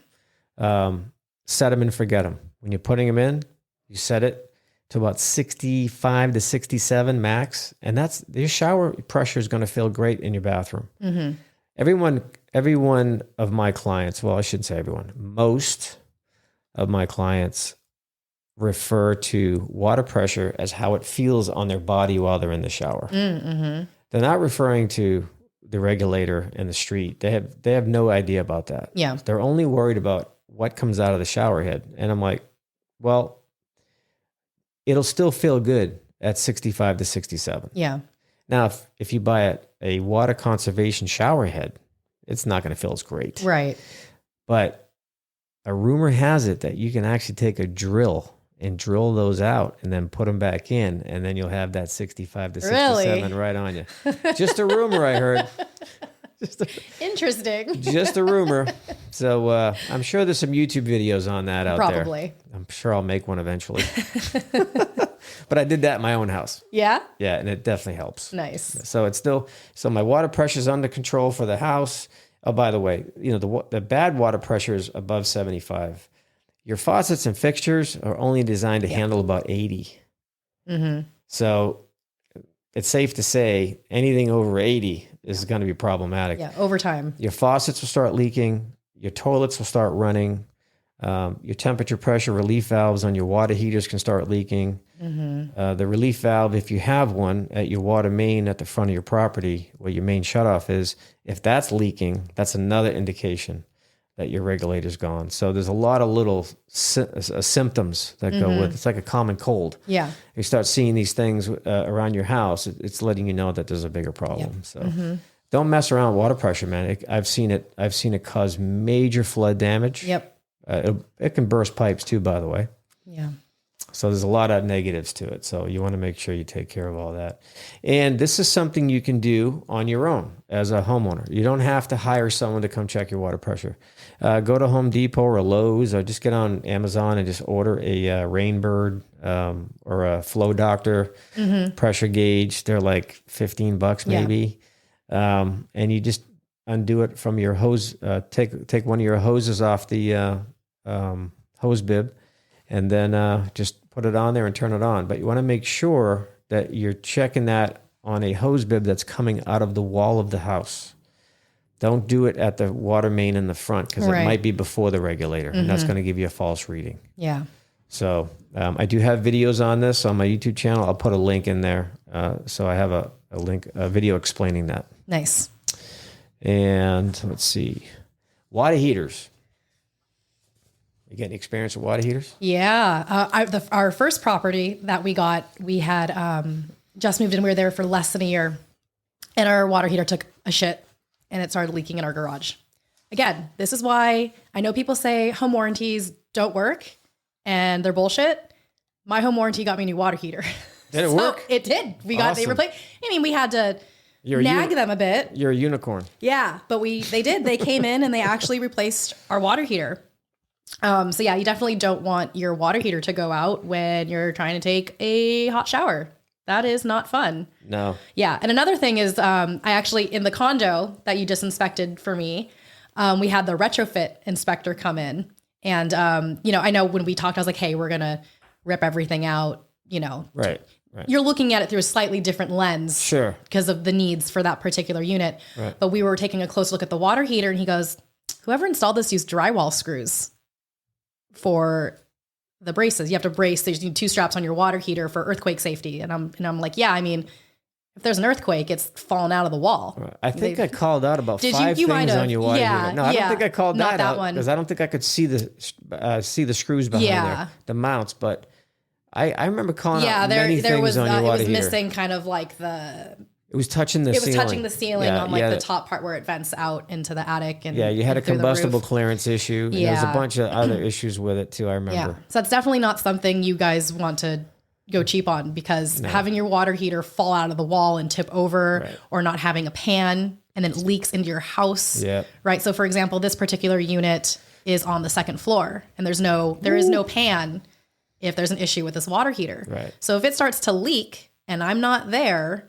Set them and forget them. When you're putting them in, you set it to about 65 to 67 max. And your shower pressure is going to feel great in your bathroom. Everyone of my clients, well, I shouldn't say everyone, most of my clients refer to water pressure as how it feels on their body while they're in the shower. They're not referring to the regulator in the street. They have no idea about that. Yeah. They're only worried about what comes out of the shower head. And I'm like, well, it'll still feel good at 65 to 67. Yeah. Now, if you buy a water conservation shower head, it's not going to feel as great. Right. But a rumor has it that you can actually take a drill and drill those out and then put them back in, and then you'll have that 65 to 67 right on you. Just a rumor I heard. Interesting. Just a rumor. So I'm sure there's some YouTube videos on that out there. Probably. I'm sure I'll make one eventually. But I did that in my own house. Yeah? Yeah, and it definitely helps. Nice. So it's still, so my water pressure is under control for the house. Oh, by the way, the bad water pressure is above 75. Your faucets and fixtures are only designed to handle about 80. Mm-hmm. So it's safe to say anything over 80 is going to be problematic. Yeah, over time. Your faucets will start leaking. Your toilets will start running. Your temperature pressure relief valves on your water heaters can start leaking. Mm-hmm. The relief valve, if you have one at your water main at the front of your property, where your main shutoff is, if that's leaking, that's another indication that your regulator's gone. So there's a lot of little symptoms that go with. It's like a common cold. Yeah. You start seeing these things around your house, it's letting you know that there's a bigger problem. Yep. So don't mess around with water pressure, man. I've seen it cause major flood damage. Yep. It can burst pipes too, by the way. Yeah. So there's a lot of negatives to it. So you want to make sure you take care of all that. And this is something you can do on your own as a homeowner. You don't have to hire someone to come check your water pressure. Go to Home Depot or Lowe's, or just get on Amazon and just order a Rainbird or a Flow Doctor pressure gauge. They're like $15 maybe. Yeah. And you just undo it from your hose. Take one of your hoses off the hose bib, and then just put it on there and turn it on. But you want to make sure that you're checking that on a hose bib that's coming out of the wall of the house. Don't do it at the water main in the front, because it might be before the regulator, and that's going to give you a false reading. Yeah. So I do have videos on this on my YouTube channel. I'll put a link in there. So I have a video explaining that. Nice. And let's see, water heaters. You getting experience with water heaters? Yeah. Our first property that we got, we had just moved in. We were there for less than a year, and our water heater took a shit and it started leaking in our garage. Again, this is why I know people say home warranties don't work and they're bullshit. My home warranty got me a new water heater. Did it work? It did. They replaced. I mean, we had to nag them a bit. You're a unicorn. Yeah, but they did. They came in and they actually replaced our water heater. So yeah, you definitely don't want your water heater to go out when you're trying to take a hot shower. That is not fun. No. Yeah. And another thing is, I actually, in the condo that you just inspected for me, we had the retrofit inspector come in. And, I know when we talked, I was like, hey, we're going to rip everything out, Right. You're looking at it through a slightly different lens. Sure. Because of the needs for that particular unit. Right. But we were taking a close look at the water heater, and he goes, whoever installed this used drywall screws for the braces. You have to brace. There's 2 straps on your water heater for earthquake safety. And I'm like, yeah, I mean, if there's an earthquake, it's fallen out of the wall. Right. I think I called out about 5 things on your water heater. No, I don't think I called that out, because I don't think I could see the screws behind there, the mounts. But I remember calling out many things on your water heater. It was missing kind of like It was touching the ceiling. It was touching the ceiling on the top part where it vents out into the attic. And you had a combustible clearance issue. Yeah. There was a bunch of other issues with it too, I remember. Yeah. So that's definitely not something you guys want to go cheap on, because having your water heater fall out of the wall and tip over, or not having a pan and then it leaks into your house. Yeah. Right. So for example, this particular unit is on the 2nd floor, and there is no pan if there's an issue with this water heater. Right. So if it starts to leak and I'm not there,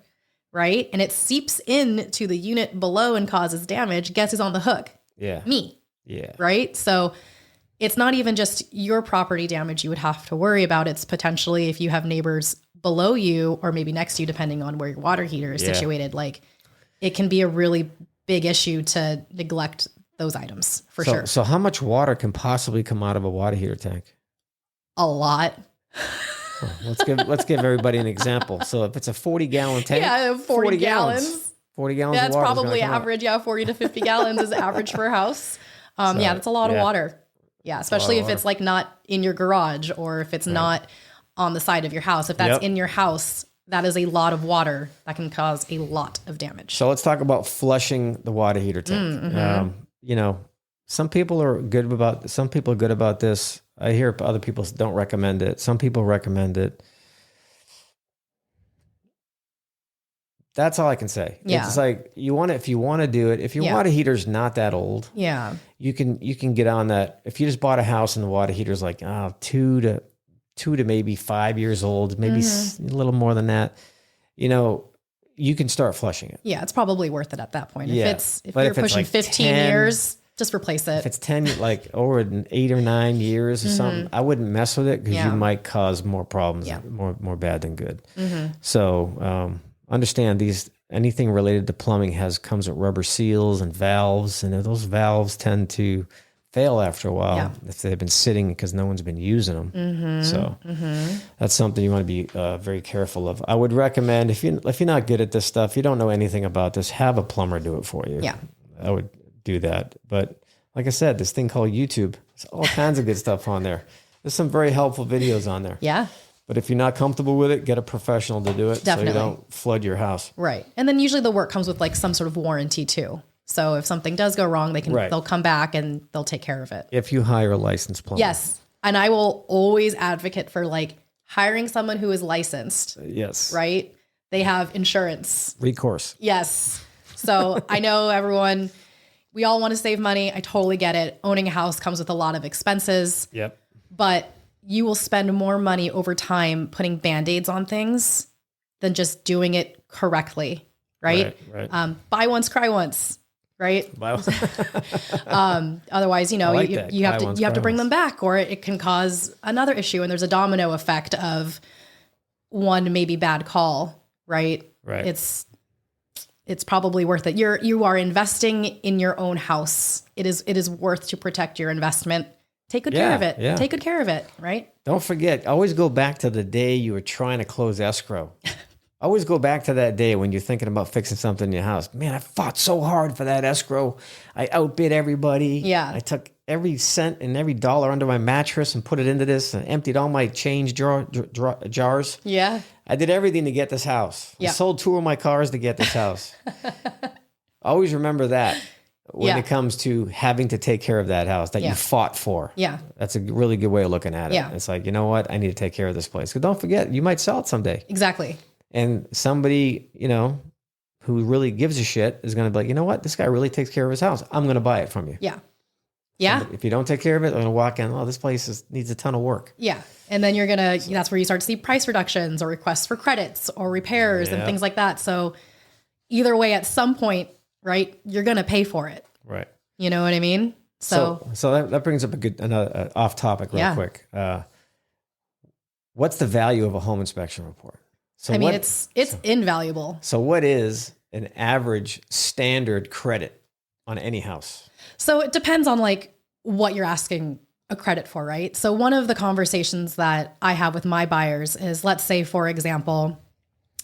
right, and it seeps into the unit below and causes damage, guess who's on the hook? Yeah. Me. Yeah. Right? So it's not even just your property damage you would have to worry about. It's potentially if you have neighbors below you or maybe next to you, depending on where your water heater is situated. Like, it can be a really big issue to neglect those items for sure. So how much water can possibly come out of a water heater tank? A lot. Let's give everybody an example. So if it's a 40-gallon tank, 40 gallons. 40 gallons. That's probably average. 40 to 50 gallons is average for a house. That's a lot of water. Yeah, especially if it's like not in your garage, or if it's not on the side of your house. If that's in your house, that is a lot of water that can cause a lot of damage. So let's talk about flushing the water heater tank. Mm-hmm. Some people are good about this. I hear other people don't recommend it. Some people recommend it. That's all I can say. Yeah. It's like if you want to do it, if your water heater's not that old, you can get on that. If you just bought a house and the water heater's like 2 to maybe 5 years old, maybe a little more than that, you can start flushing it. Yeah, it's probably worth it at that point. Yeah. If you're pushing like 15 years, just replace it. If it's 10, like over 8 or 9 years or something, I wouldn't mess with it because you might cause more problems, more bad than good. So understand anything related to plumbing comes with rubber seals and valves, and those valves tend to fail after a while if they've been sitting because no one's been using them. So that's something you want to be very careful of. I would recommend if you're not good at this stuff, you don't know anything about this, have a plumber do it for you. Yeah, I would do that. But like I said, this thing called YouTube, there's all kinds of good stuff on there. There's some very helpful videos on there. Yeah. But if you're not comfortable with it, get a professional to do it. Definitely. So you don't flood your house. Right. And then usually the work comes with like some sort of warranty too. So if something does go wrong, they'll come back and they'll take care of it. If you hire a licensed plumber. Yes. And I will always advocate for like hiring someone who is licensed. Yes. Right? They have insurance. Recourse. Yes. So I know we all want to save money. I totally get it. Owning a house comes with a lot of expenses. Yep. But you will spend more money over time putting Band-Aids on things than just doing it correctly. Right. Buy once, cry once. Right. Otherwise, you have to bring them back, or it can cause another issue. And there's a domino effect of one maybe bad call. Right. It's probably worth it. You are investing in your own house. It is worth to protect your investment. Take good care of it. Yeah. Take good care of it. Right. Don't forget, always go back to the day you were trying to close escrow. Always go back to that day when you're thinking about fixing something in your house. Man, I fought so hard for that escrow. I outbid everybody. Yeah. I took every cent and every dollar under my mattress and put it into this and emptied all my change jars. Yeah. I did everything to get this house. I sold 2 of my cars to get this house. Always remember that when it comes to having to take care of that house that you fought for. Yeah. That's a really good way of looking at it. Yeah. It's like, you know what? I need to take care of this place. Because don't forget, you might sell it someday. Exactly. And somebody, who really gives a shit is going to be like, you know what? This guy really takes care of his house. I'm going to buy it from you. Yeah. Yeah. If you don't take care of it, they're going to walk in, this place needs a ton of work. Yeah. And then that's where you start to see price reductions or requests for credits or repairs and things like that. So either way, at some point, right, you're going to pay for it. Right. You know what I mean? So that brings up another off topic real quick. What's the value of a home inspection report? So it's invaluable. So what is an average standard credit on any house? So it depends on like what you're asking a credit for, right? So one of the conversations that I have with my buyers is, let's say, for example,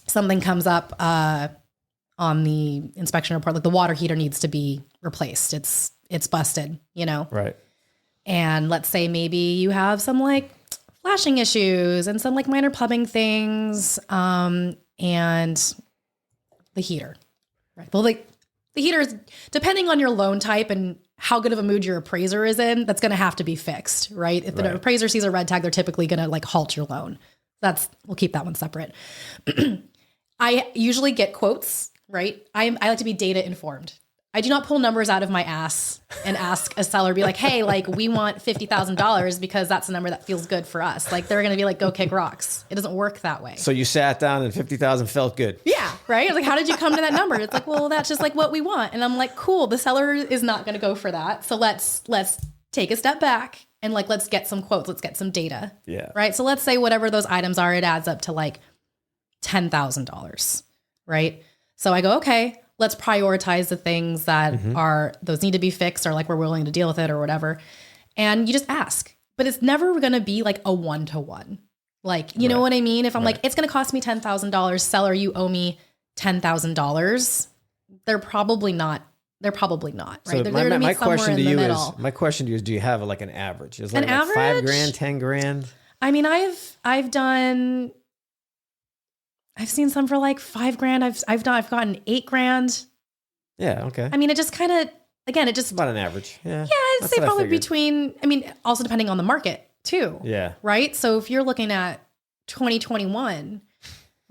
something comes up on the inspection report, like the water heater needs to be replaced. It's busted, Right. And let's say maybe you have some like flashing issues and some like minor plumbing things, and the heater, right? Well, like the heater is, depending on your loan type and how good of a mood your appraiser is in, that's going to have to be fixed, right? If the appraiser sees a red tag, they're typically going to like halt your loan. We'll keep that one separate. I usually get quotes, right? I like to be data informed. I do not pull numbers out of my ass and ask a seller, be like, hey, like we want $50,000 because that's the number that feels good for us. Like they're going to be like, go kick rocks. It doesn't work that way. So you sat down and 50,000 felt good. Yeah. Right. Like, how did you come to that number? It's like, well, that's just like what we want. And I'm like, cool. The seller is not going to go for that. So let's take a step back and like, let's get some quotes. Let's get some data. Yeah. Right. So let's say whatever those items are, it adds up to like $10,000. Right. So I go, okay, let's prioritize the things that those need to be fixed, or like we're willing to deal with it or whatever. And you just ask, but it's never going to be like a 1-to-1. Like, you know what I mean? If I'm like, it's going to cost me $10,000, seller, you owe me $10,000. They're probably not. Right. So They're going to meet somewhere in the middle. My question to you is, do you have like an average? Is like average? $5,000, $10,000? I mean, I've seen some for like $5,000. I've gotten $8,000. Yeah. Okay. I mean, it just kind of, again, it just about an average. Yeah. Yeah. I'd say probably between, also depending on the market too. Yeah. Right. So if you're looking at 2021,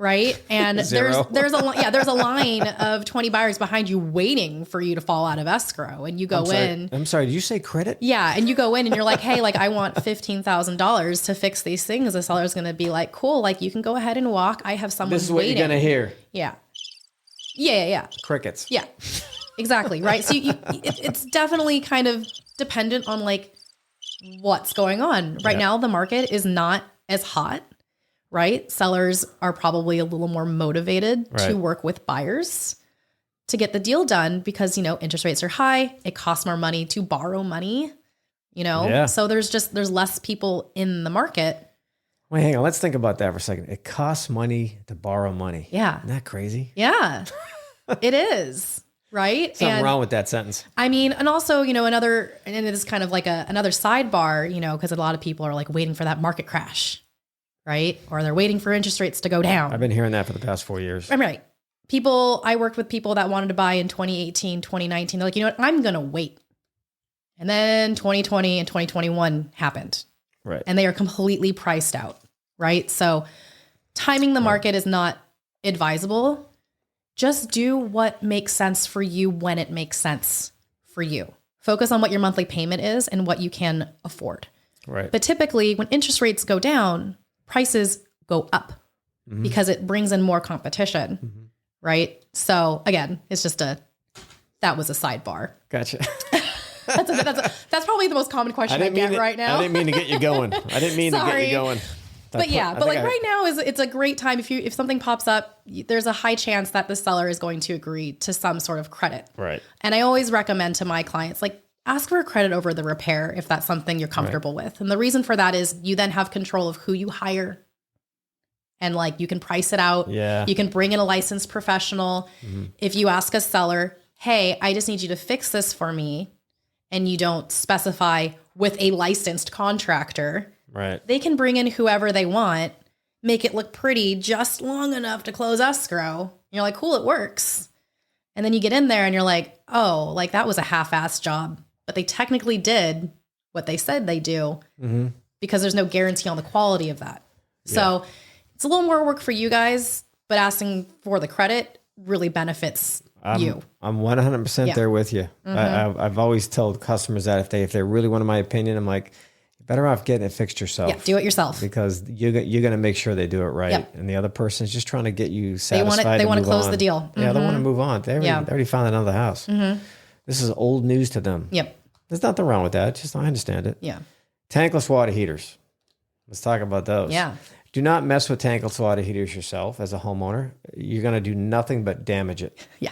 right? And Zero. there's a line of 20 buyers behind you waiting for you to fall out of escrow, and you go in. I'm sorry. Did you say credit? Yeah, and you go in and you're like, hey, like I want $15,000 to fix these things. The seller's going to be like, cool, like you can go ahead and walk. I have someone waiting. This is what you're gonna hear. Yeah. Yeah. Crickets. Yeah, exactly. Right. So it's definitely kind of dependent on like what's going on right now. The market is not as hot, right? Sellers are probably a little more motivated to work with buyers to get the deal done because, interest rates are high. It costs more money to borrow money, so there's less people in the market. Wait, hang on. Let's think about that for a second. It costs money to borrow money. Yeah. Isn't that crazy? Yeah, it is. Right. Something wrong with that sentence. I mean, and also, and it is kind of like another sidebar, because a lot of people are like waiting for that market crash, right? Or they're waiting for interest rates to go down. I've been hearing that for the past 4 years. I'm right. I worked with people that wanted to buy in 2018, 2019. They're like, you know what? I'm going to wait. And then 2020 and 2021 happened. Right. And they are completely priced out. Right. So timing the market is not advisable. Just do what makes sense for you when it makes sense for you. Focus on what your monthly payment is and what you can afford. Right. But typically when interest rates go down, prices go up because it brings in more competition. Right. So again, it's just that was a sidebar. Gotcha. That's probably the most common question I get right now. I didn't mean to get you going. I didn't mean to get you going. But right now it's a great time. If something pops up, there's a high chance that the seller is going to agree to some sort of credit. Right. And I always recommend to my clients, like ask for a credit over the repair if that's something you're comfortable with. And the reason for that is you then have control of who you hire. And like you can price it out. Yeah. You can bring in a licensed professional. If you ask a seller, hey, I just need you to fix this for me, and you don't specify with a licensed contractor, right, they can bring in whoever they want, make it look pretty just long enough to close escrow. And you're like, cool, it works. And then you get in there and you're like, oh, like that was a half-assed job, but they technically did what they said they do because there's no guarantee on the quality of that. Yeah. So it's a little more work for you guys, but asking for the credit really benefits you. I'm 100% there with you. I've always told customers that if they really wanted my opinion, I'm like, you're better off getting it fixed yourself. Yeah, do it yourself. Because you're going to make sure they do it right. Yep. And the other person is just trying to get you satisfied. They want to close the deal. Yeah, they want to move on. They already found another house. This is old news to them. Yep. There's nothing wrong with that. Just I understand it. Yeah. Tankless water heaters. Let's talk about those. Yeah. Do not mess with tankless water heaters yourself as a homeowner. You're going to do nothing but damage it. Yeah.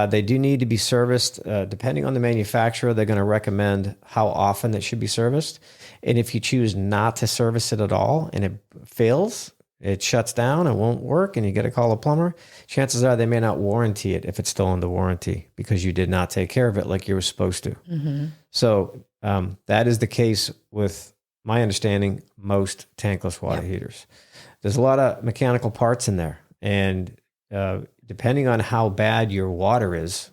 They do need to be serviced. Depending on the manufacturer, they're going to recommend how often it should be serviced. And if you choose not to service it at all and it fails, it shuts down, it won't work, and you got to call a plumber, chances are they may not warranty it if it's still under warranty because you did not take care of it like you were supposed to. So that is the case with, my understanding, most tankless water heaters. There's a lot of mechanical parts in there. And depending on how bad your water is,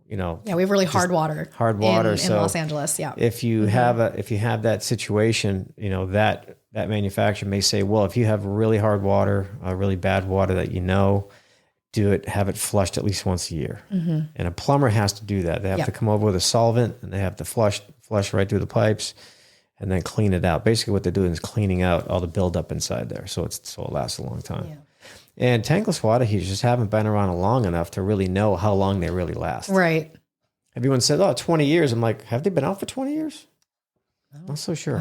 we have really hard water. Hard water. In Los Angeles. Yeah. If you have that situation, that manufacturer may say, well, if you have really hard water, really bad water that have it flushed at least once a year. And a plumber has to do that. They have to come over with a solvent and they have to flush right through the pipes and then clean it out. Basically what they're doing is cleaning out all the buildup inside there. So it lasts a long time. Yeah. And tankless water heaters just haven't been around long enough to really know how long they really last. Right. Everyone said, 20 years. I'm like, have they been out for 20 years? I'm not so sure.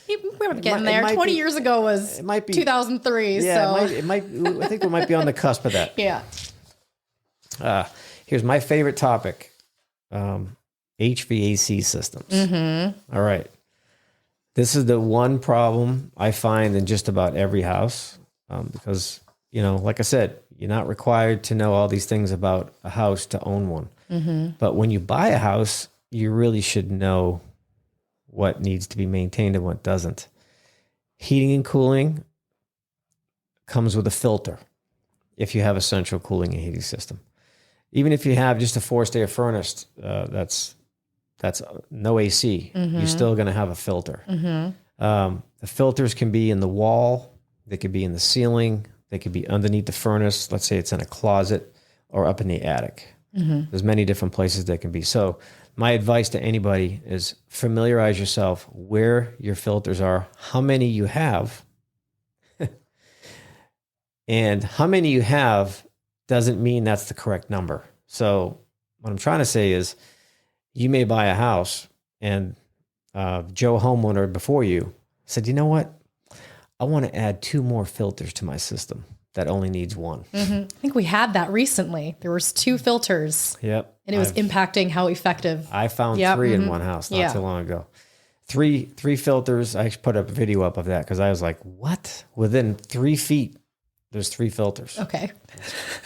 We were getting there. 20 years ago was 2003. Yeah, so. I think we might be on the cusp of that. Yeah. Here's my favorite topic. HVAC systems. All right. This is the one problem I find in just about every house because, like I said, you're not required to know all these things about a house to own one. But when you buy a house, you really should know what needs to be maintained and what doesn't. Heating and cooling comes with a filter if you have a central cooling and heating system. Even if you have just a forced air furnace, that's no AC, you're still going to have a filter. The filters can be in the wall, They could be in the ceiling. They could be underneath the furnace. Let's say it's in a closet or up in the attic. There's many different places they can be. So my advice to anybody is familiarize yourself where your filters are, how many you have. And how many you have doesn't mean that's the correct number. So what I'm trying to say is you may buy a house and Joe homeowner before you said, you know what? I want to add 2 more filters to my system that only needs 1. I think we had that recently. There was 2 filters. Yep. And it was impacting how effective. I found 3 in one house not too long ago. Three filters. I put a video up of that because I was like, what? Within 3 feet, there's 3 filters. Okay.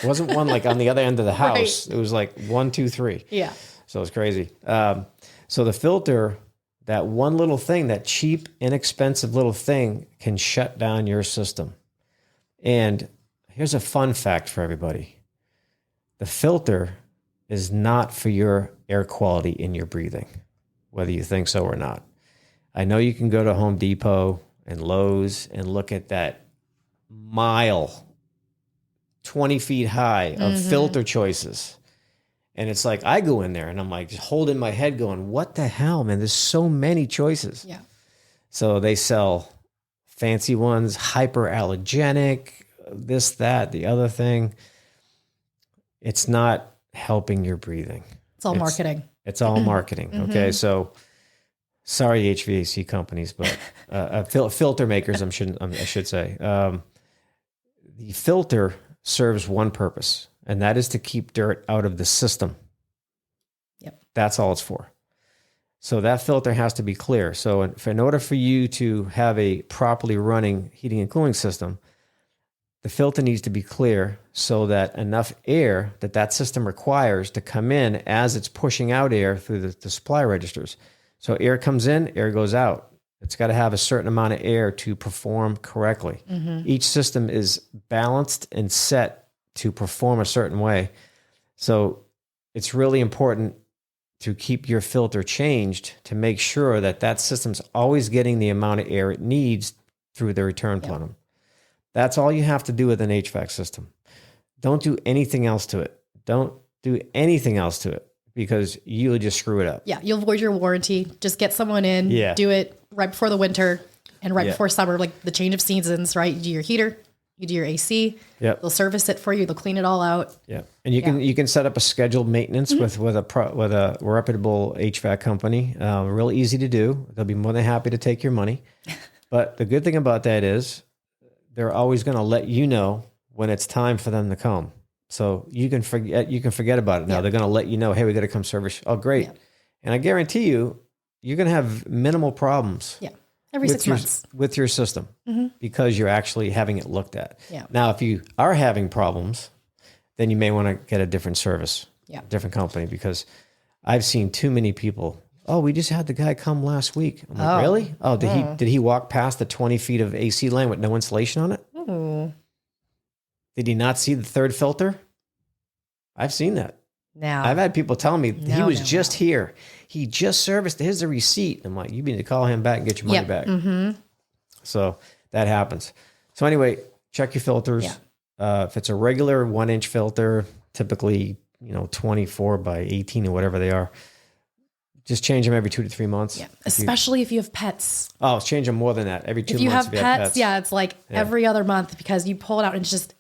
It wasn't one like on the other end of the house. Right. It was like 1, 2, 3. Yeah. So it's crazy. So the filter, that one little thing, that cheap, inexpensive little thing can shut down your system. And here's a fun fact for everybody. The filter is not for your air quality in your breathing, whether you think so or not. I know you can go to Home Depot and Lowe's and look at that mile, 20 feet high of filter choices. And it's like, I go in there and I'm like just holding my head going, what the hell, man? There's so many choices. Yeah. So they sell fancy ones, hyperallergenic, this, that, the other thing. It's not helping your breathing. It's all marketing. It's all marketing. Okay. So sorry, HVAC companies, but filter makers, I should say. The filter serves one purpose, and that is to keep dirt out of the system. Yep. That's all it's for. So that filter has to be clear. So in order for you to have a properly running heating and cooling system, the filter needs to be clear so that enough air that system requires to come in as it's pushing out air through the supply registers. So air comes in, air goes out. It's got to have a certain amount of air to perform correctly. Each system is balanced and set to perform a certain way. So it's really important to keep your filter changed to make sure that system's always getting the amount of air it needs through the return plenum. That's all you have to do with an HVAC system. Don't do anything else to it. Don't do anything else to it because you'll just screw it up. Yeah, you'll void your warranty. Just get someone in, do it right before the winter and right before summer, like the change of seasons, right? You do your heater, you do your AC. Yep. They'll service it for you. They'll clean it all out. Yeah, and you can set up a scheduled maintenance with a reputable HVAC company. Real easy to do. They'll be more than happy to take your money. But the good thing about that is they're always going to let you know when it's time for them to come. So you can forget about it now. They're going to let you know, hey, we got to come service. Oh, great. Yeah. And I guarantee you're going to have minimal problems. Yeah. Every 6 months with your system because you're actually having it looked at. Yeah. Now, if you are having problems, then you may want to get a different service, different company, because I've seen too many people. Oh, we just had the guy come last week. I'm like, really? Oh, did he walk past the 20 feet of AC line with no insulation on it? Ooh. Did he not see the third filter? I've seen that. Now I've had people tell me he was just here. He just serviced. Here's the receipt. I'm like, you need to call him back and get your money back. So that happens. So anyway, check your filters. If it's a regular 1-inch filter, typically 24 by 18 or whatever they are, just change them every 2 to 3 months. Yeah, especially if you have pets. Oh, change them more than that. Every 2 months. If you have pets, it's like every other month because you pull it out and it's just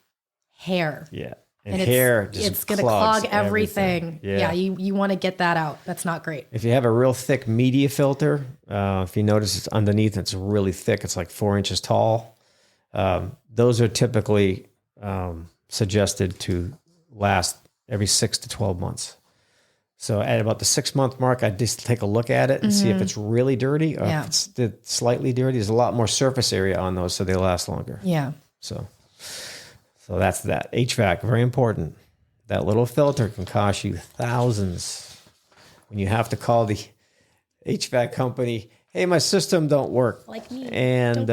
hair. Yeah. And hair just it's going to clog everything. Yeah, you want to get that out. That's not great. If you have a real thick media filter, if you notice it's underneath, it's really thick. It's like 4 inches tall. Those are typically suggested to last every 6 to 12 months. So at about the 6-month mark, I just take a look at it and see if it's really dirty or if it's slightly dirty. There's a lot more surface area on those, so they last longer. Yeah. So that's that. HVAC, very important. That little filter can cost you thousands when you have to call the HVAC company. Hey, my system don't work. Like me. And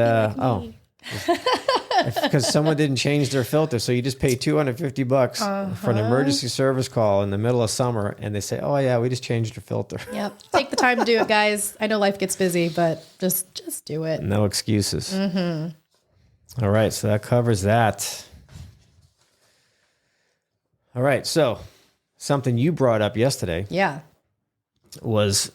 because someone didn't change their filter, so you just pay $250 for an emergency service call in the middle of summer, and they say, "Oh yeah, we just changed your filter." Yep. Take the time to do it, guys. I know life gets busy, but just do it. No excuses. All right, so that covers that. All right, so something you brought up yesterday was,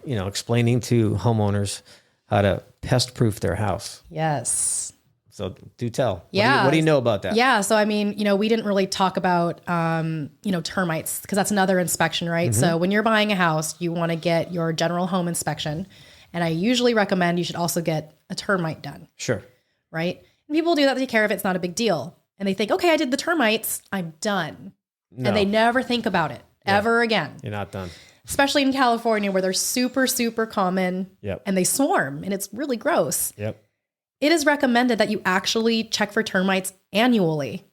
explaining to homeowners how to pest-proof their house. Yes. So do tell. Yeah. What do you know about that? Yeah. So, I mean, we didn't really talk about, termites because that's another inspection, right? Mm-hmm. So when you're buying a house, you want to get your general home inspection. And I usually recommend you should also get a termite done. Sure. Right. And people do that to take care of it. It's not a big deal. And they think, okay, I did the termites, I'm done. No. And they never think about it ever again. You're not done. Especially in California where they're super, super common and they swarm and it's really gross. Yep. It is recommended that you actually check for termites annually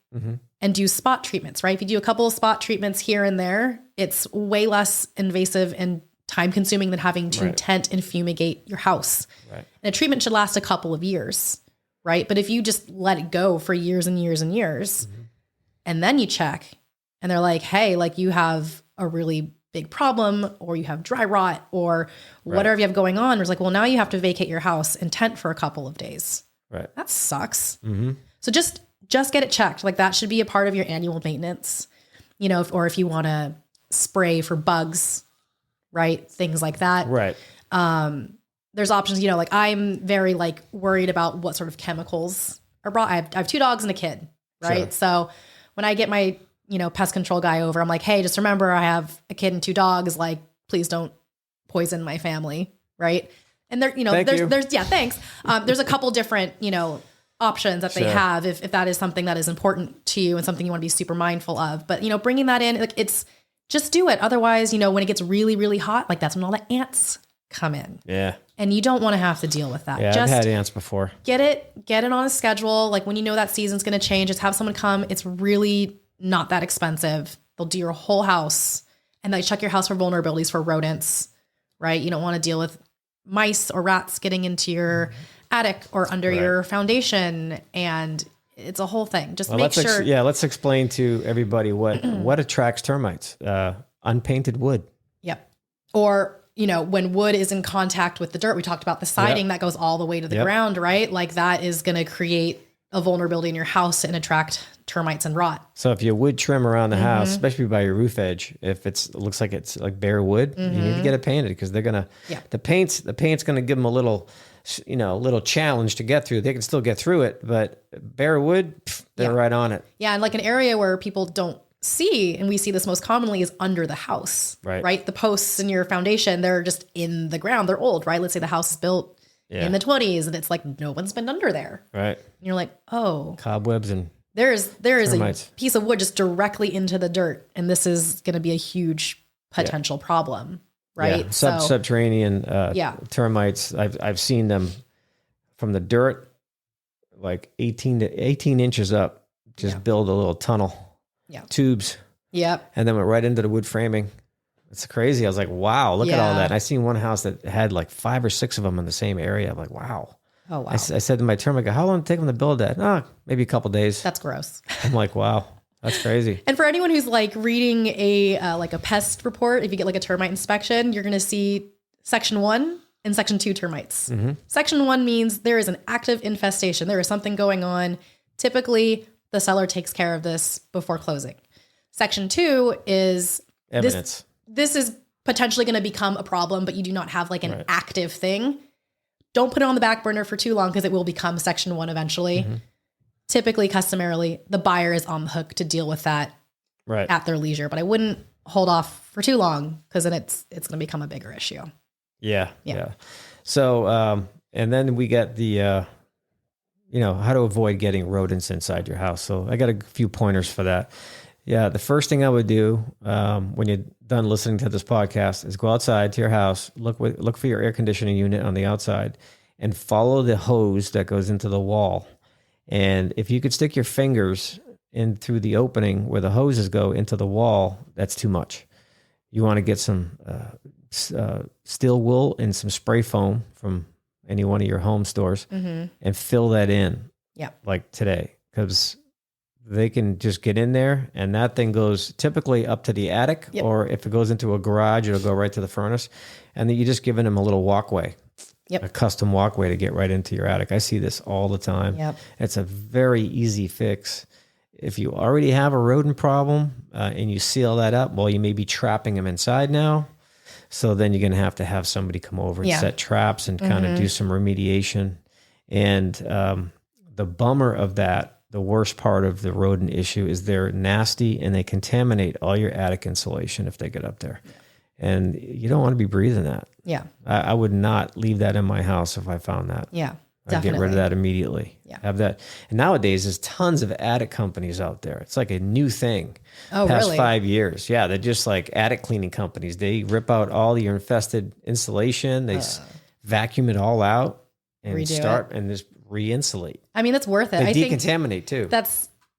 and do spot treatments, right? If you do a couple of spot treatments here and there, it's way less invasive and time consuming than having to tent and fumigate your house. Right. And a treatment should last a couple of years, right? But if you just let it go for years and years and years, and then you check and they're like, hey, like you have a really big problem or you have dry rot or whatever you have going on. It's like, well, now you have to vacate your house and tent for a couple of days. Right. That sucks. So just get it checked. Like that should be a part of your annual maintenance, or if you want to spray for bugs, right? Things like that. Right. There's options, like I'm very worried about what sort of chemicals are brought. I have 2 dogs and a kid, right? Sure. So when I get my, pest control guy over, I'm like, hey, just remember I have a kid and 2 dogs. Like, please don't poison my family. Right. And there, thanks. There's a couple different, options that they have if that is something that is important to you and something you want to be super mindful of. But, bringing that in, it's just do it. Otherwise, when it gets really, really hot, that's when all the ants come in. Yeah. And you don't want to have to deal with that. Yeah, just I've had ants before. Get it on a schedule. Like when that season's going to change, just have someone come. It's really not that expensive. They'll do your whole house and they check your house for vulnerabilities for rodents, right? You don't want to deal with mice or rats getting into your attic or under your foundation. And it's a whole thing. Just make sure. Let's explain to everybody what attracts termites. Unpainted wood. Yep. Or, when wood is in contact with the dirt, we talked about the siding that goes all the way to the ground, right? Like that is going to create a vulnerability in your house and attract termites and rot. So if you wood trim around the house, especially by your roof edge, if it looks like it's like bare wood, you need to get it painted because they're going to, the paint's going to give them a little challenge to get through. They can still get through it, but bare wood, they're right on it. Yeah. And like an area where people don't see, and we see this most commonly, is under the house, right? The posts in your foundation, they're just in the ground. They're old, right? Let's say the house is built in the 20s and it's like no one's been under there. Right. And you're like, oh. Cobwebs and there is termites. A piece of wood just directly into the dirt. And this is going to be a huge potential problem, right? Yeah. Subterranean termites. I've seen them from the dirt, like 18 inches up, just build a little tunnel. Yeah. Tubes. Yep. And then went right into the wood framing. It's crazy. I was like, wow, look at all that. And I seen one house that had like 5 or 6 of them in the same area. I'm like, wow. Oh, wow. I said to my termite guy, how long did it take them to build that? Oh, maybe a couple days. That's gross. I'm like, wow, that's crazy. And for anyone who's reading a pest report, if you get a termite inspection, you're going to see section 1 and section 2 termites. Section 1 means there is an active infestation. There is something going on. Typically, the seller takes care of this before closing. Section 2 is evidence. This is potentially going to become a problem, but you do not have an active thing. Don't put it on the back burner for too long because it will become section 1 eventually. Typically, customarily, the buyer is on the hook to deal with that at their leisure, but I wouldn't hold off for too long because then it's going to become a bigger issue. Yeah. So, and then we get the, how to avoid getting rodents inside your house. So I got a few pointers for that. Yeah, the first thing I would do when you're done listening to this podcast is go outside to your house, look for your air conditioning unit on the outside, and follow the hose that goes into the wall. And if you could stick your fingers in through the opening where the hoses go into the wall, that's too much. You want to get some steel wool and some spray foam from any one of your home stores and fill that in. Yeah, like today, because they can just get in there and that thing goes typically up to the attic, or if it goes into a garage, it'll go right to the furnace. And then you're just giving them a little walkway. a custom walkway to get right into your attic. I see this all the time. Yep. It's a very easy fix. If you already have a rodent problem and you seal that up, well, you may be trapping them inside now. So then you're going to have somebody come over and set traps and kind of do some remediation. And the bummer of that, the worst part of the rodent issue is they're nasty and they contaminate all your attic insulation if they get up there. And you don't want to be breathing that. Yeah. I would not leave that in my house if I found that. Yeah. I'd get rid of that immediately. Yeah. Have that. And nowadays, there's tons of attic companies out there. It's like a new thing. Oh, past really? 5 years. Yeah, they're just like attic cleaning companies. They rip out all your infested insulation. They vacuum it all out and and just re-insulate. I mean, that's worth it. They I decontaminate too.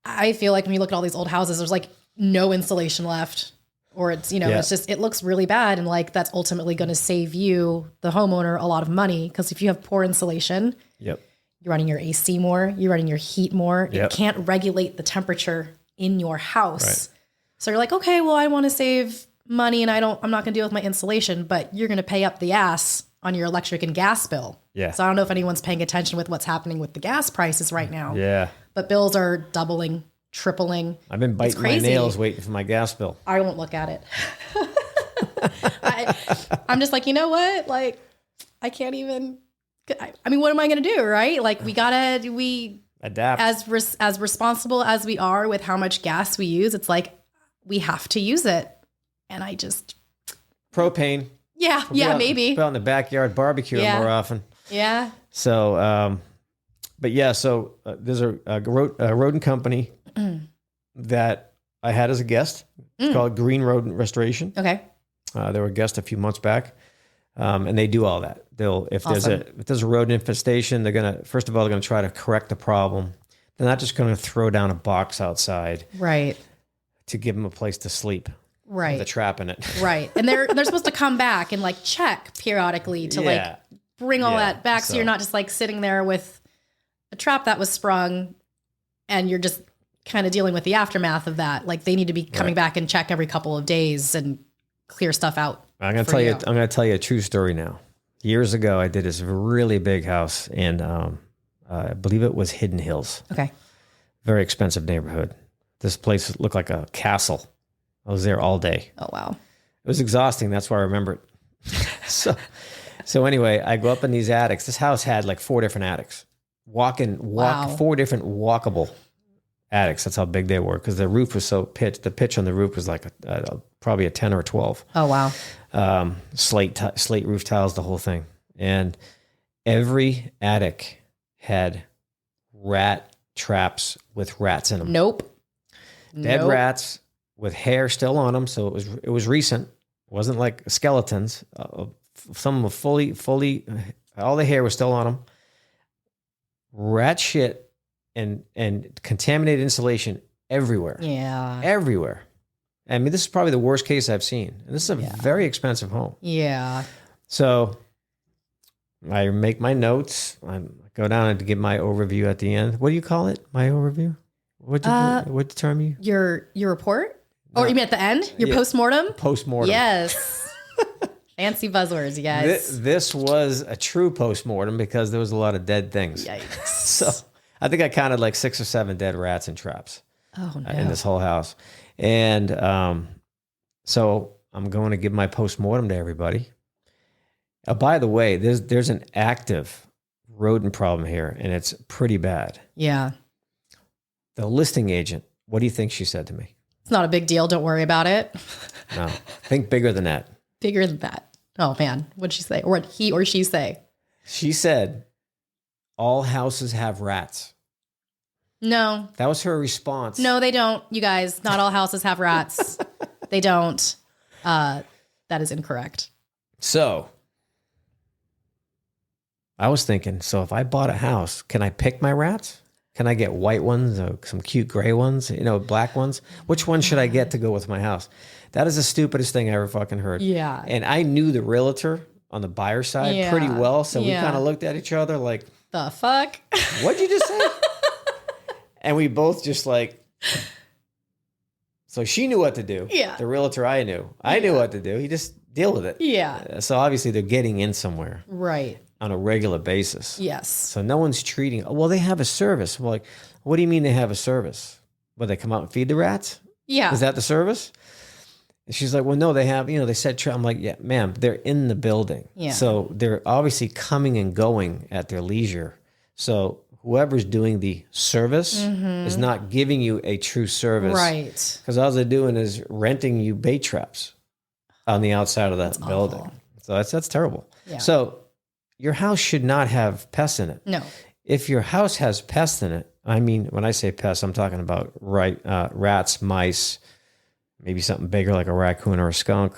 I feel like when you look at all these old houses, there's like no insulation left. Or it's, it's just, it looks really bad. And like, that's ultimately going to save you, the homeowner, a lot of money. Because if you have poor insulation, you're running your AC more, you're running your heat more. It can't regulate the temperature in your house. Right. So you're like, okay, well, I want to save money and I'm not going to deal with my insulation, but you're going to pay up the ass on your electric and gas bill. Yeah. So I don't know if anyone's paying attention with what's happening with the gas prices right now. Yeah. But bills are doubling, tripling. I've been biting my nails waiting for my gas bill. I won't look at it. I'm just like, you know what? Like, I can't even, I mean, what am I going to do? Right? Like we adapt as responsible as we are with how much gas we use. It's like, we have to use it. And I just. Propane. Yeah. Maybe. Put out in the backyard, barbecue more often. Yeah. So, but yeah, so there's a rodent company that I had as a guest. It's called Green Rodent Restoration. Okay. They were a guest a few months back, and they do all that. If there's a rodent infestation, they're gonna try to correct the problem. They're not just gonna throw down a box outside, right, to give them a place to sleep, right, with a trap in it, right. And they're supposed to come back and like check periodically to like bring all that back, so you're not just like sitting there with a trap that was sprung, and you're just kind of dealing with the aftermath of that. Like they need to be coming back and check every couple of days and clear stuff out. I'm going to tell you a true story now. Years ago, I did this really big house and I believe it was Hidden Hills. Okay. Very expensive neighborhood. This place looked like a castle. I was there all day. Oh, wow. It was exhausting. That's why I remember it. So anyway, I go up in these attics. This house had like 4 different attics. 4 different walkable attics. That's how big they were because the roof was so pitched. The pitch on the roof was like probably a 10 or a 12. Oh, wow. Slate roof tiles, the whole thing. And every attic had rat traps with rats in them. Nope. Dead rats with hair still on them. So it was recent. It wasn't like skeletons. Some of them fully, all the hair was still on them. Rat shit and contaminated insulation everywhere. Yeah. Everywhere. I mean, this is probably the worst case I've seen. And this is a very expensive home. Yeah. So I make my notes. I go down and give my overview at the end. What do you call it? My overview? What term you? Your report? No. Or you mean at the end? Your postmortem? Postmortem. Yes. Fancy buzzwords, you guys. This was a true postmortem because there was a lot of dead things. Yikes. So I think I counted like 6 or 7 dead rats and traps in this whole house. And so I'm going to give my postmortem to everybody. By the way, there's an active rodent problem here, and it's pretty bad. Yeah. The listing agent, what do you think she said to me? It's not a big deal. Don't worry about it. No, think bigger than that. Bigger than that. Oh, man. What'd she say? Or what he or she say? She said, all houses have rats. No. That was her response. No, they don't, you guys. Not all houses have rats. They don't. That is incorrect. So I was thinking, so if I bought a house, can I pick my rats? Can I get white ones or some cute gray ones, black ones? Which one should I get to go with my house? That is the stupidest thing I ever fucking heard. Yeah. And I knew the realtor on the buyer side pretty well. So we kind of looked at each other like, the fuck? What'd you just say? And we both just like, so she knew what to do. Yeah. The realtor I knew. I knew what to do. He just deal with it. Yeah. So obviously they're getting in somewhere Right. on a regular basis. Yes. So no one's treating, well, they have a service. Well, like, what do you mean they have a service? Well, they come out and feed the rats? Yeah. Is that the service? And she's like, well, no, they have, they said, I'm like, yeah, ma'am, they're in the building. Yeah. So they're obviously coming and going at their leisure. So whoever's doing the service is not giving you a true service. Right. Because all they're doing is renting you bait traps on the outside of that building. awful. So that's terrible. Yeah. So your house should not have pests in it. No. If your house has pests in it, I mean, when I say pests, I'm talking about rats, mice, maybe something bigger like a raccoon or a skunk.